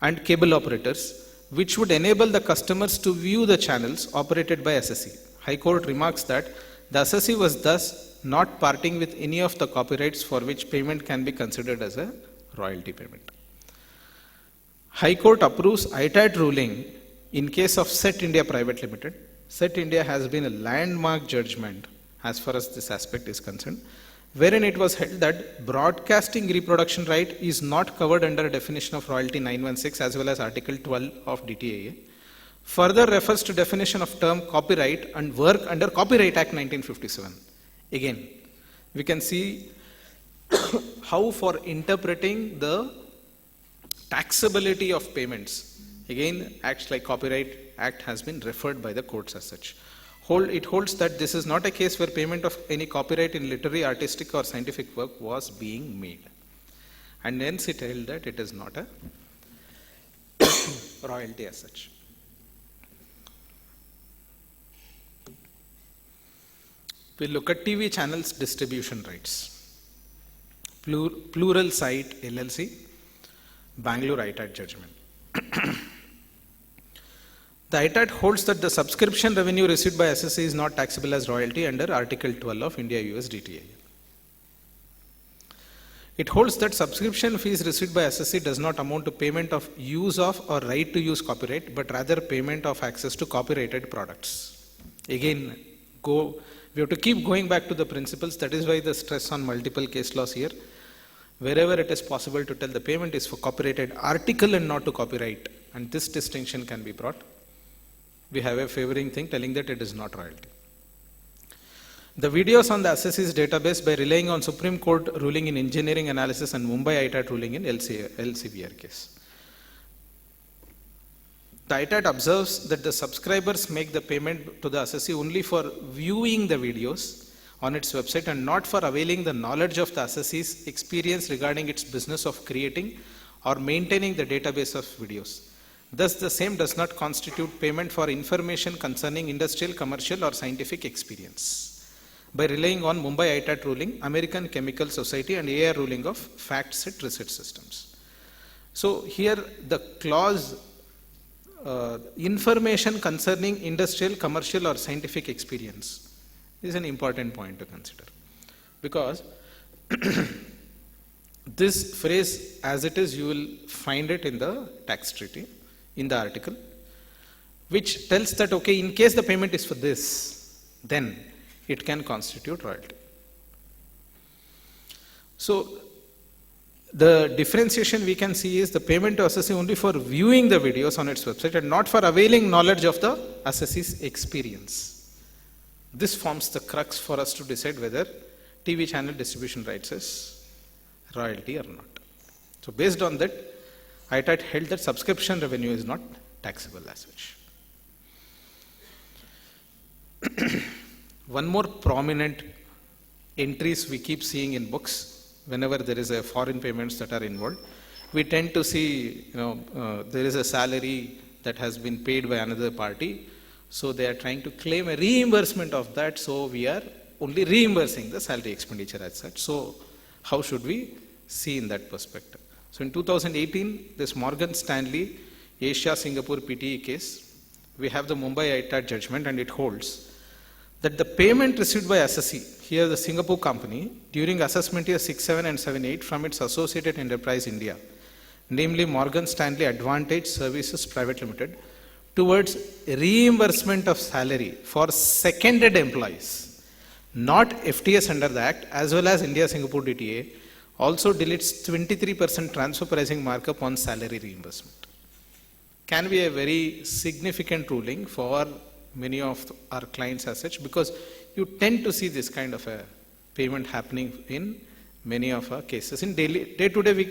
[SPEAKER 2] and cable operators, which would enable the customers to view the channels operated by SSE. High Court remarks that the SSE was thus not parting with any of the copyrights for which payment can be considered as a royalty payment. High Court approves ITAT ruling in case of Set India Private Limited. Set India has been a landmark judgment as far as this aspect is concerned, wherein it was held that broadcasting reproduction right is not covered under a definition of royalty 916 as well as Article 12 of DTAA. Further refers to definition of term copyright and work under Copyright Act 1957. Again, we can see how for interpreting the taxability of payments, again, acts like Copyright Act has been referred by the courts as such. It holds that this is not a case where payment of any copyright in literary, artistic or scientific work was being made. And hence it held that it is not a royalty as such. We look at TV channels distribution rights. Plural Site LLC, Bangalore ITAT judgment. The ITAT holds that the subscription revenue received by SSE is not taxable as royalty under Article 12 of India-US DTA. It holds that subscription fees received by SSE does not amount to payment of use of or right to use copyright, but rather payment of access to copyrighted products. Again, we have to keep going back to the principles. That is why the stress on multiple case laws here. Wherever it is possible to tell the payment is for copyrighted article and not to copyright, and this distinction can be brought. We have a favoring thing telling that it is not royalty. The videos on the SSE's database by relying on Supreme Court ruling in engineering analysis and Mumbai ITAT ruling in LCVR case. The ITAT observes that the subscribers make the payment to the SSE only for viewing the videos on its website and not for availing the knowledge of the SSE's experience regarding its business of creating or maintaining the database of videos. Thus, the same does not constitute payment for information concerning industrial, commercial or scientific experience. By relying on Mumbai ITAT ruling, American Chemical Society and AR ruling of Fact Set Research Systems. So here the clause information concerning industrial, commercial or scientific experience is an important point to consider, because this phrase as it is, you will find it in the tax treaty. in the article, which tells that, okay, in case the payment is for this, then it can constitute royalty. So the differentiation we can see is the payment to assessee only for viewing the videos on its website and not for availing knowledge of the assessee's experience. This forms the crux for us to decide whether TV channel distribution rights is royalty or not. So based on that, ITAT held that subscription revenue is not taxable as such. One more prominent entries we keep seeing in books whenever there is a foreign payments that are involved, we tend to see, there is a salary that has been paid by another party, so they are trying to claim a reimbursement of that, so we are only reimbursing the salary expenditure as such. So how should we see in that perspective? So in 2018, this Morgan Stanley Asia Singapore PTE case, we have the Mumbai ITAT judgment, and it holds that the payment received by assessee, here the Singapore company, during assessment year 6-7 and 7-8 from its associated enterprise India, namely Morgan Stanley Advantage Services Private Limited, towards reimbursement of salary for seconded employees, not FTS under the Act, as well as India-Singapore DTA, also deletes 23% transfer pricing markup on salary reimbursement. Can be a very significant ruling for many of our clients as such, because you tend to see this kind of a payment happening in many of our cases. In day-to-day,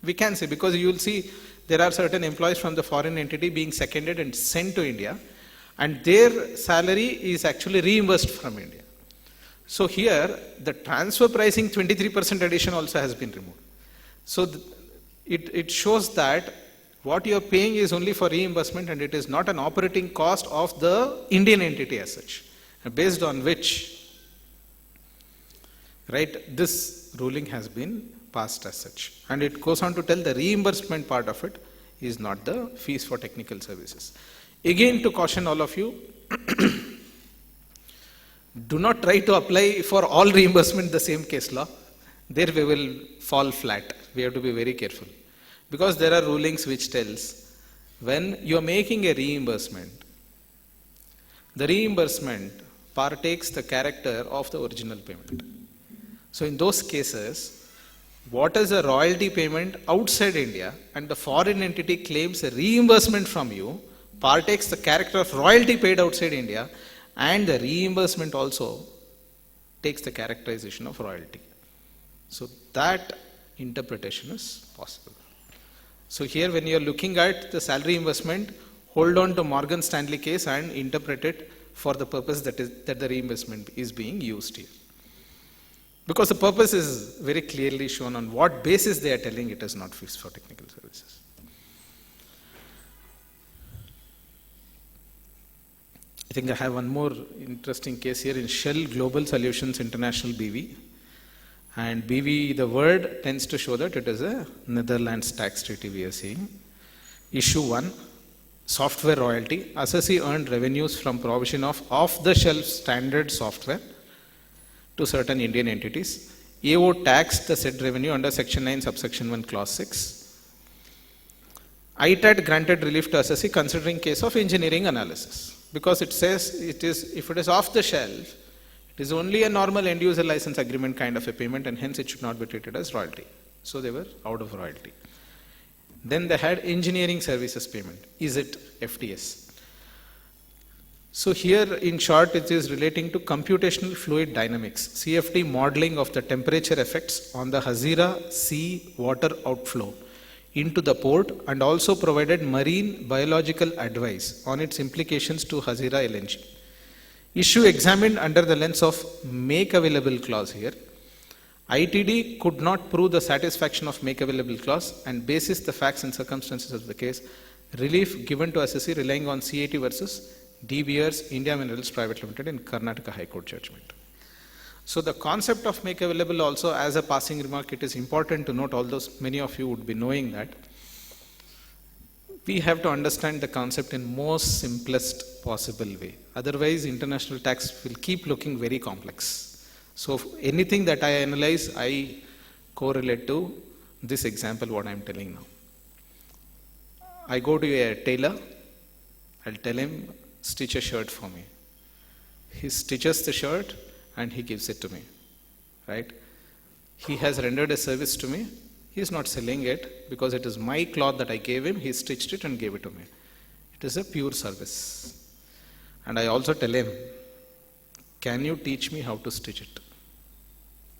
[SPEAKER 2] we can see, because you will see there are certain employees from the foreign entity being seconded and sent to India, and their salary is actually reimbursed from India. So here, the transfer pricing 23% addition also has been removed. So it shows that what you are paying is only for reimbursement, and it is not an operating cost of the Indian entity as such, based on which, right, this ruling has been passed as such. And it goes on to tell the reimbursement part of it is not the fees for technical services. Again, to caution all of you, do not try to apply for all reimbursement the same case law. There we will fall flat. We have to be very careful. Because there are rulings which tells when you are making a reimbursement, the reimbursement partakes the character of the original payment. So in those cases, what is a royalty payment outside India and the foreign entity claims a reimbursement from you, partakes the character of royalty paid outside India, and the reimbursement also takes the characterization of royalty. So that interpretation is possible. So here when you are looking at the salary reimbursement, hold on to Morgan Stanley case and interpret it for the purpose that the reimbursement is being used here. Because the purpose is very clearly shown on what basis they are telling it is not fees for technical services. I think I have one more interesting case here in Shell Global Solutions International BV. And BV, the word tends to show that it is a Netherlands tax treaty we are seeing. Issue 1, software royalty. Assessee earned revenues from provision of off-the-shelf standard software to certain Indian entities. AO taxed the said revenue under Section 9, Subsection 1, Clause 6. ITAT granted relief to assessee considering case of engineering analysis. Because it says if it is off the shelf, it is only a normal end user license agreement kind of a payment, and hence it should not be treated as royalty. So they were out of royalty. Then they had engineering services payment. Is it FTS? So here in short it is relating to computational fluid dynamics, CFD modeling of the temperature effects on the Hazira sea water outflow into the port, and also provided marine biological advice on its implications to Hazira LNG. Issue examined under the lens of make available clause here. ITD could not prove the satisfaction of make available clause, and basis the facts and circumstances of the case, relief given to assessee relying on CAT versus De Beers India Minerals Private Limited in Karnataka High Court judgment. So the concept of make available also, as a passing remark, it is important to note, although many of you would be knowing that, we have to understand the concept in most simplest possible way. Otherwise, international tax will keep looking very complex. So anything that I analyze, I correlate to this example, what I am telling now. I go to a tailor, I'll tell him, stitch a shirt for me. He stitches the shirt and he gives it to me, right? He has rendered a service to me. He is not selling it because it is my cloth that I gave him. He stitched it and gave it to me. It is a pure service. And I also tell him, can you teach me how to stitch it?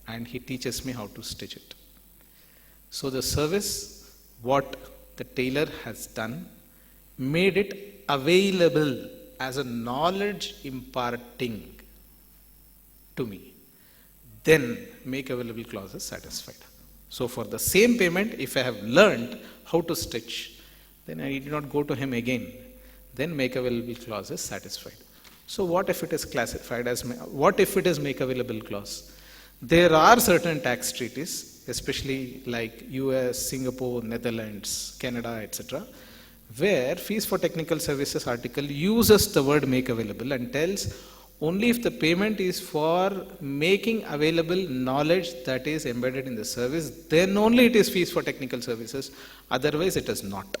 [SPEAKER 2] And he teaches me how to stitch it. So the service, what the tailor has done, made it available as a knowledge imparting to me. Then make available clause is satisfied. So for the same payment, if I have learned how to stitch, then I need not go to him again. Then make available clause is satisfied. So what if it is classified as, what if it is make available clause? There are certain tax treaties, especially like US, Singapore, Netherlands, Canada, etc., where fees for technical services article uses the word make available and tells only if the payment is for making available knowledge that is embedded in the service, then only it is fees for technical services, otherwise it is not.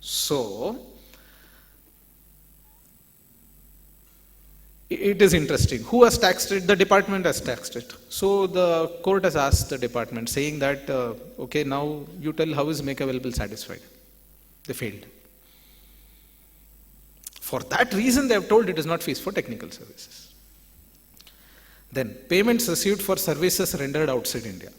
[SPEAKER 2] So, it is interesting. Who has taxed it? The department has taxed it. So the court has asked the department saying that, okay, now you tell how is make available satisfied. They failed. For that reason, they have told it is not fees for technical services. Then, payments received for services rendered outside India.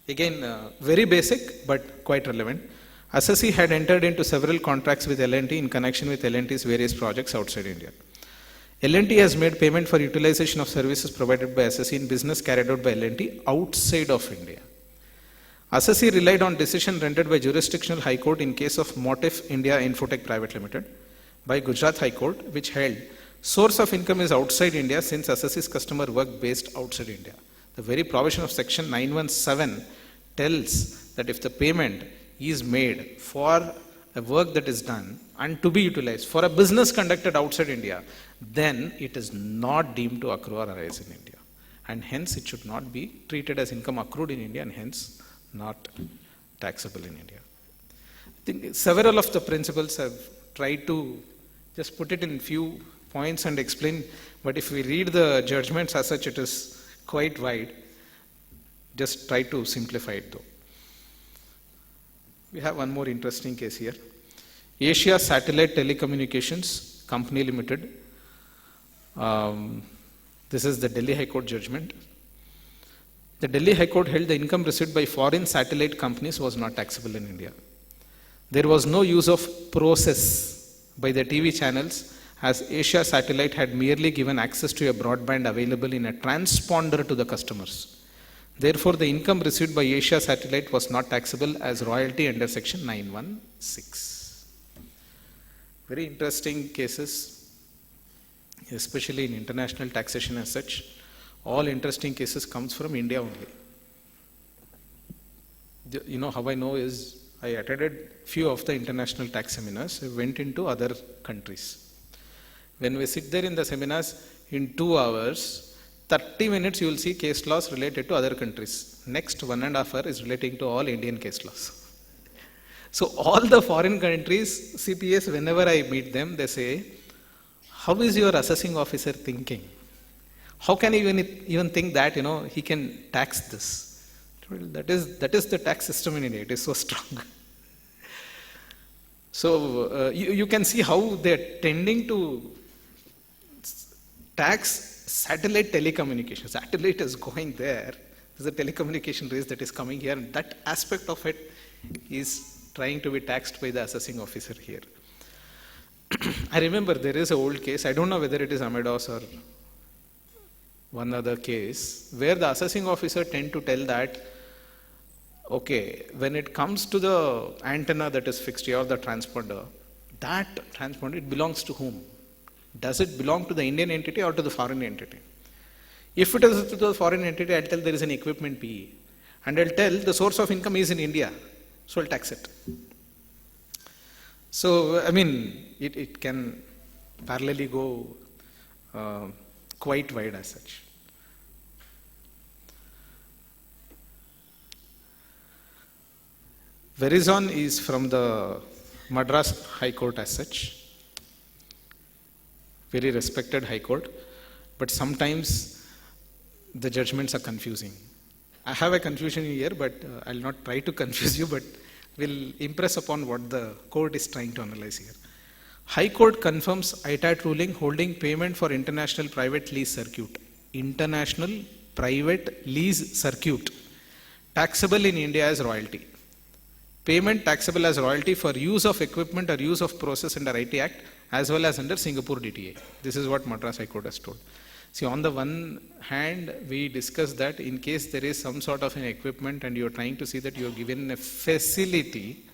[SPEAKER 2] Again, very basic but quite relevant. Assessee had entered into several contracts with L&T in connection with L&T's various projects outside India. L&T has made payment for utilization of services provided by Assessee in business carried out by L&T outside of India. Assessee relied on decision rendered by Jurisdictional High Court in case of Motif India Infotech Private Limited by Gujarat High Court, which held source of income is outside India since Assessee's customer work based outside India. The very provision of section 917 tells that if the payment is made for a work that is done and to be utilized for a business conducted outside India, then it is not deemed to accrue or arise in India. And hence it should not be treated as income accrued in India and hence not taxable in India. I think several of the principles have tried to just put it in few points and explain, but if we read the judgments as such, it is quite wide. Just try to simplify it though. We have one more interesting case here. Asia Satellite Telecommunications Company Limited. This is the Delhi High Court judgment. The Delhi High Court held the income received by foreign satellite companies was not taxable in India. There was no use of process by the TV channels as Asia Satellite had merely given access to a broadband available in a transponder to the customers. Therefore, the income received by Asia Satellite was not taxable as royalty under section 916. Very interesting cases, especially in international taxation as such. All interesting cases comes from India only. You know how I know is I attended few of the international tax seminars. I went into other countries. When we sit there in the seminars, in 2 hours, 30 minutes you will see case laws related to other countries. Next 1.5 hours is relating to all Indian case laws. So all the foreign countries, CPS, whenever I meet them, they say, how is your assessing officer thinking? How can he even think that, he can tax this? Well, that is the tax system in India. It is so strong. So you can see how they are tending to tax satellite telecommunications. Satellite is going there. There's a telecommunication race that is coming here, and that aspect of it is trying to be taxed by the assessing officer here. I remember there is an old case. I don't know whether it is Amados or one other case where the assessing officer tend to tell that, okay, when it comes to the antenna that is fixed here or the transponder, that transponder, it belongs to whom? Does it belong to the Indian entity or to the foreign entity? If it is to the foreign entity, I'll tell there is an equipment PE. And I'll tell the source of income is in India, so I'll tax it. So, I mean, it can parallelly go quite wide as such. Verizon is from the Madras High Court as such, very respected High Court, but sometimes the judgments are confusing. I have a confusion here, but I'll not try to confuse you, but will impress upon what the court is trying to analyze here. High Court confirms ITAT ruling holding payment for international private lease circuit. International private lease circuit. Taxable in India as royalty. Payment taxable as royalty for use of equipment or use of process under IT Act as well as under Singapore DTA. This is what Madras High Court has told. See, on the one hand, we discussed that in case there is some sort of an equipment and you are trying to see that you are given a facility,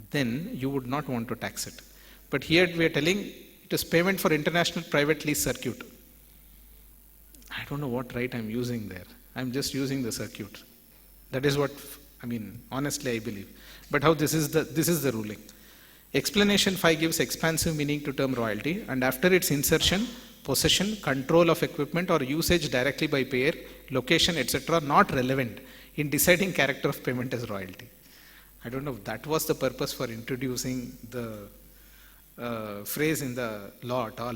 [SPEAKER 2] then you would not want to tax it. But here we are telling it is payment for international private lease circuit. I don't know what right I'm using there. I'm just using the circuit. That is what, honestly I believe. But how this is the ruling. Explanation 5 gives expansive meaning to term royalty, and after its insertion, possession, control of equipment or usage directly by payer, location, etc. not relevant in deciding character of payment as royalty. I don't know if that was the purpose for introducing the phrase in the law at all.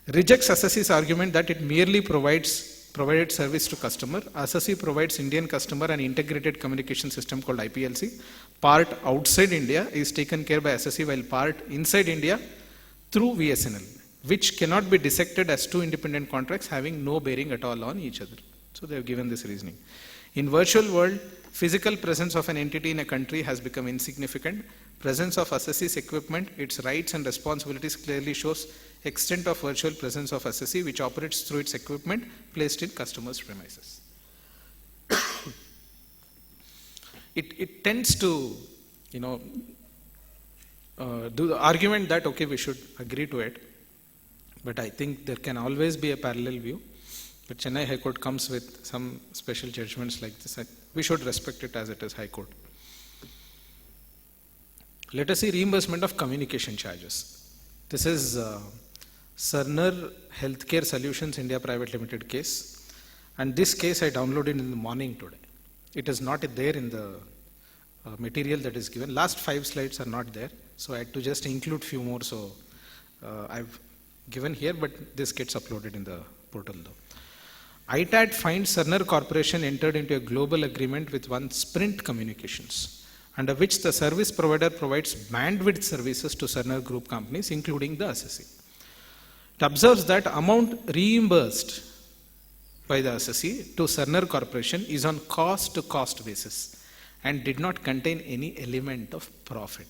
[SPEAKER 2] Rejects assessee's argument that it merely provided service to customer. Assessee provides Indian customer an integrated communication system called IPLC. Part outside India is taken care by assessee, while part inside India through VSNL, which cannot be dissected as two independent contracts having no bearing at all on each other. So they have given this reasoning. In virtual world, physical presence of an entity in a country has become insignificant. Presence of assessee's equipment, its rights and responsibilities clearly shows extent of virtual presence of assessee which operates through its equipment placed in customers' premises. It tends to, do the argument that, okay, we should agree to it, but I think there can always be a parallel view. But Chennai High Court comes with some special judgments like this. We should respect it as it is High Court. Let us see reimbursement of communication charges. This is Cerner Healthcare Solutions India Private Limited case. And this case I downloaded in the morning today. It is not there in the material that is given. Last 5 slides are not there. So I had to just include few more. So I've given here, but this gets uploaded in the portal though. ITAT finds Cerner Corporation entered into a global agreement with one Sprint Communications, under which the service provider provides bandwidth services to Cerner Group companies, including the assessee. It observes that amount reimbursed by the assessee to Cerner Corporation is on cost-to-cost basis and did not contain any element of profit.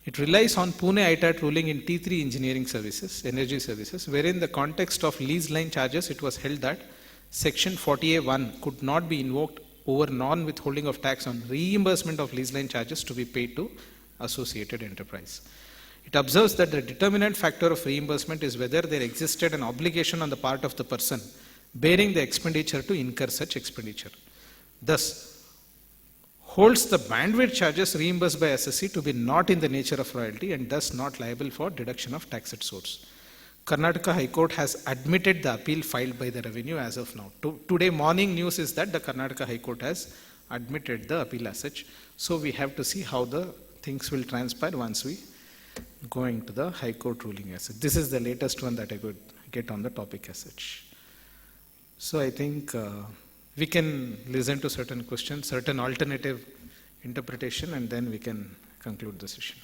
[SPEAKER 2] It relies on Pune ITAT ruling in T3 Engineering Services, Energy Services, wherein the context of lease line charges, it was held that Section 40A1 could not be invoked over non-withholding of tax on reimbursement of lease line charges to be paid to associated enterprise. It observes that the determinant factor of reimbursement is whether there existed an obligation on the part of the person bearing the expenditure to incur such expenditure. Thus, holds the bandwidth charges reimbursed by assessee to be not in the nature of royalty and thus not liable for deduction of tax at source. Karnataka High Court has admitted the appeal filed by the revenue as of now. Today morning news is that the Karnataka High Court has admitted the appeal as such. So we have to see how the things will transpire once we go into the High Court ruling as such. This is the latest one that I could get on the topic as such. So I think we can listen to certain questions, certain alternative interpretation, and then we can conclude the session.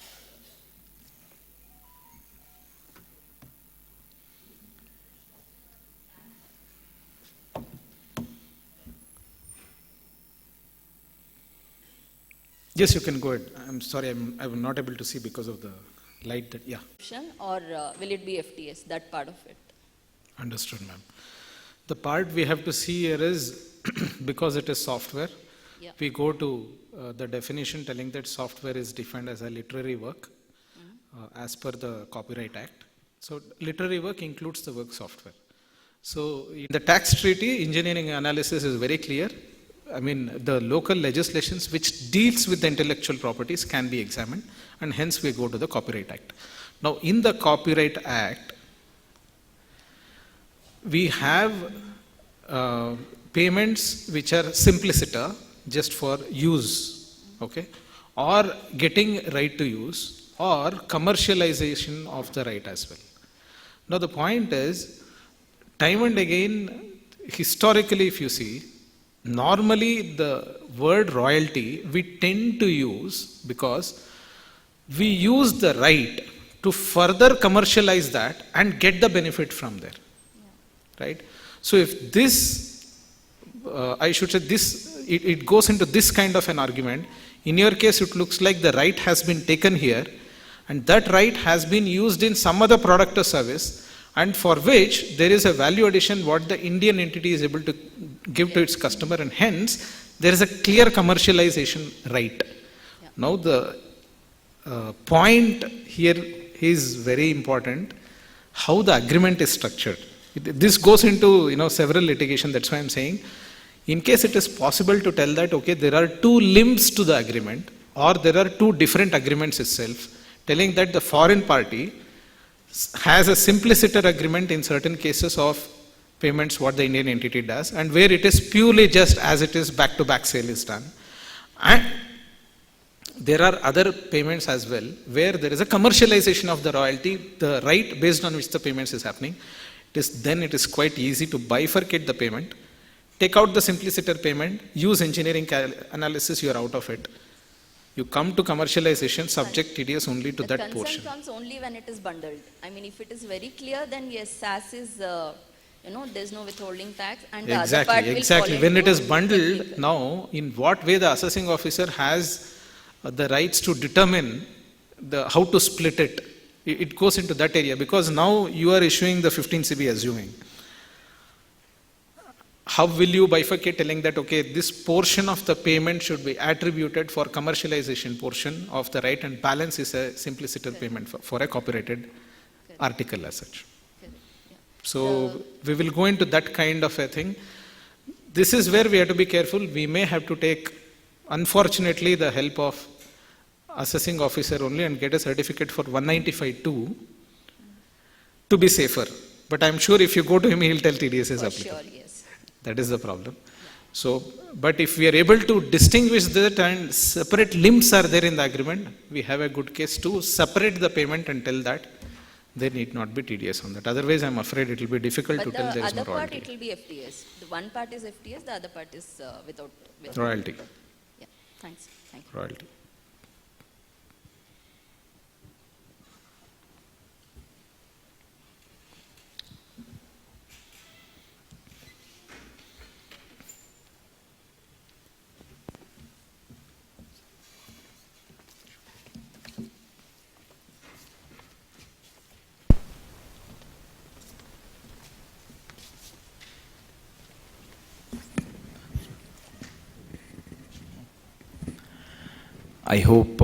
[SPEAKER 2] Yes, you can go ahead. I'm sorry, I'm not able to see because of the light. That, yeah.
[SPEAKER 3] Or will it be FTS, that part of it?
[SPEAKER 2] Understood, ma'am. The part we have to see here is because it is software,
[SPEAKER 3] Yeah.
[SPEAKER 2] we go to the definition telling that software is defined as a literary work as per the Copyright Act. So literary work includes the work software. So in the tax treaty, engineering analysis is very clear. The local legislations which deals with the intellectual properties can be examined, and hence we go to the Copyright Act. Now in the Copyright Act, we have payments which are simpliciter, just for use, okay, or getting right to use, or commercialization of the right as well. Now the point is, time and again, historically if you see, normally the word royalty we tend to use because we use the right to further commercialize that and get the benefit from there. Right? So if this, I should say this, it goes into this kind of an argument. In your case, it looks like the right has been taken here, and that right has been used in some other product or service, and for which there is a value addition what the Indian entity is able to give to its customer, and hence there is a clear commercialization right.
[SPEAKER 3] Yeah.
[SPEAKER 2] Now the point here is very important, how the agreement is structured. This goes into several litigation. That's why I'm saying, in case it is possible to tell that okay, there are two limbs to the agreement, or there are two different agreements itself, telling that the foreign party has a simpliciter agreement in certain cases of payments what the Indian entity does, and where it is purely just as it is back-to-back sale is done. And there are other payments as well, where there is a commercialization of the royalty, the right based on which the payments is happening. Then it is quite easy to bifurcate the payment, take out the simpliciter payment, use engineering analysis, you are out of it. You come to commercialization, subject TDS only to that portion.
[SPEAKER 3] The concern comes only when it is bundled. I mean, if it is very clear, then yes, SAS is, there's no withholding tax, and the other part will
[SPEAKER 2] Exactly.
[SPEAKER 3] fall
[SPEAKER 2] When it
[SPEAKER 3] into
[SPEAKER 2] is bundled, now in what way the assessing officer has the rights to determine how to split it. It goes into that area, because now you are issuing the 15 CB assuming. How will you bifurcate, telling that okay, this portion of the payment should be attributed for commercialization portion of the right, and balance is a simpliciter payment for a copyrighted article as such.
[SPEAKER 3] Yeah.
[SPEAKER 2] So we will go into that kind of a thing. This is where we have to be careful. We may have to take, unfortunately, the help of assessing officer only and get a certificate for 195(2) to be safer. But I'm sure if you go to him, he'll tell TDS is
[SPEAKER 3] For
[SPEAKER 2] applicable.
[SPEAKER 3] sure, yes.
[SPEAKER 2] That is the problem. So, but if we are able to distinguish that and separate limbs are there in the agreement, we have a good case to separate the payment and tell that there need not be TDS on that. Otherwise, I'm afraid it will be difficult
[SPEAKER 3] But
[SPEAKER 2] to tell there is no
[SPEAKER 3] the other part,
[SPEAKER 2] royalty.
[SPEAKER 3] it will be FTS. The one part is FTS, the other part is without
[SPEAKER 2] Royalty.
[SPEAKER 3] Yeah, thanks. Thank you.
[SPEAKER 2] Royalty.
[SPEAKER 1] I hope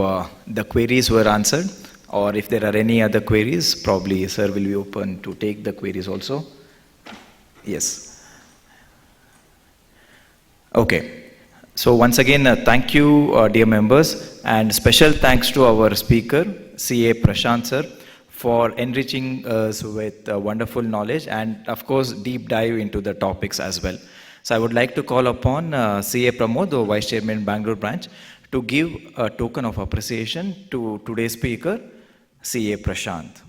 [SPEAKER 1] the queries were answered, or if there are any other queries, probably sir will be open to take the queries also. Yes. Okay. So once again, thank you, dear members, and special thanks to our speaker, CA Prashanth sir, for enriching us with wonderful knowledge and, of course, deep dive into the topics as well. So I would like to call upon CA Pramod, the Vice Chairman, Bangalore branch, to give a token of appreciation to today's speaker, CA Prashanth.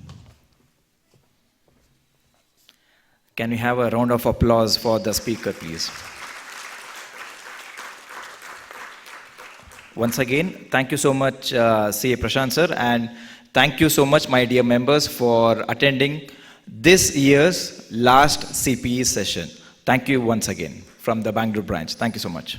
[SPEAKER 1] Can we have a round of applause for the speaker, please? Once again, thank you so much, CA Prashanth sir, and thank you so much, my dear members, for attending this year's last CPE session. Thank you once again from the Bangalore branch. Thank you so much.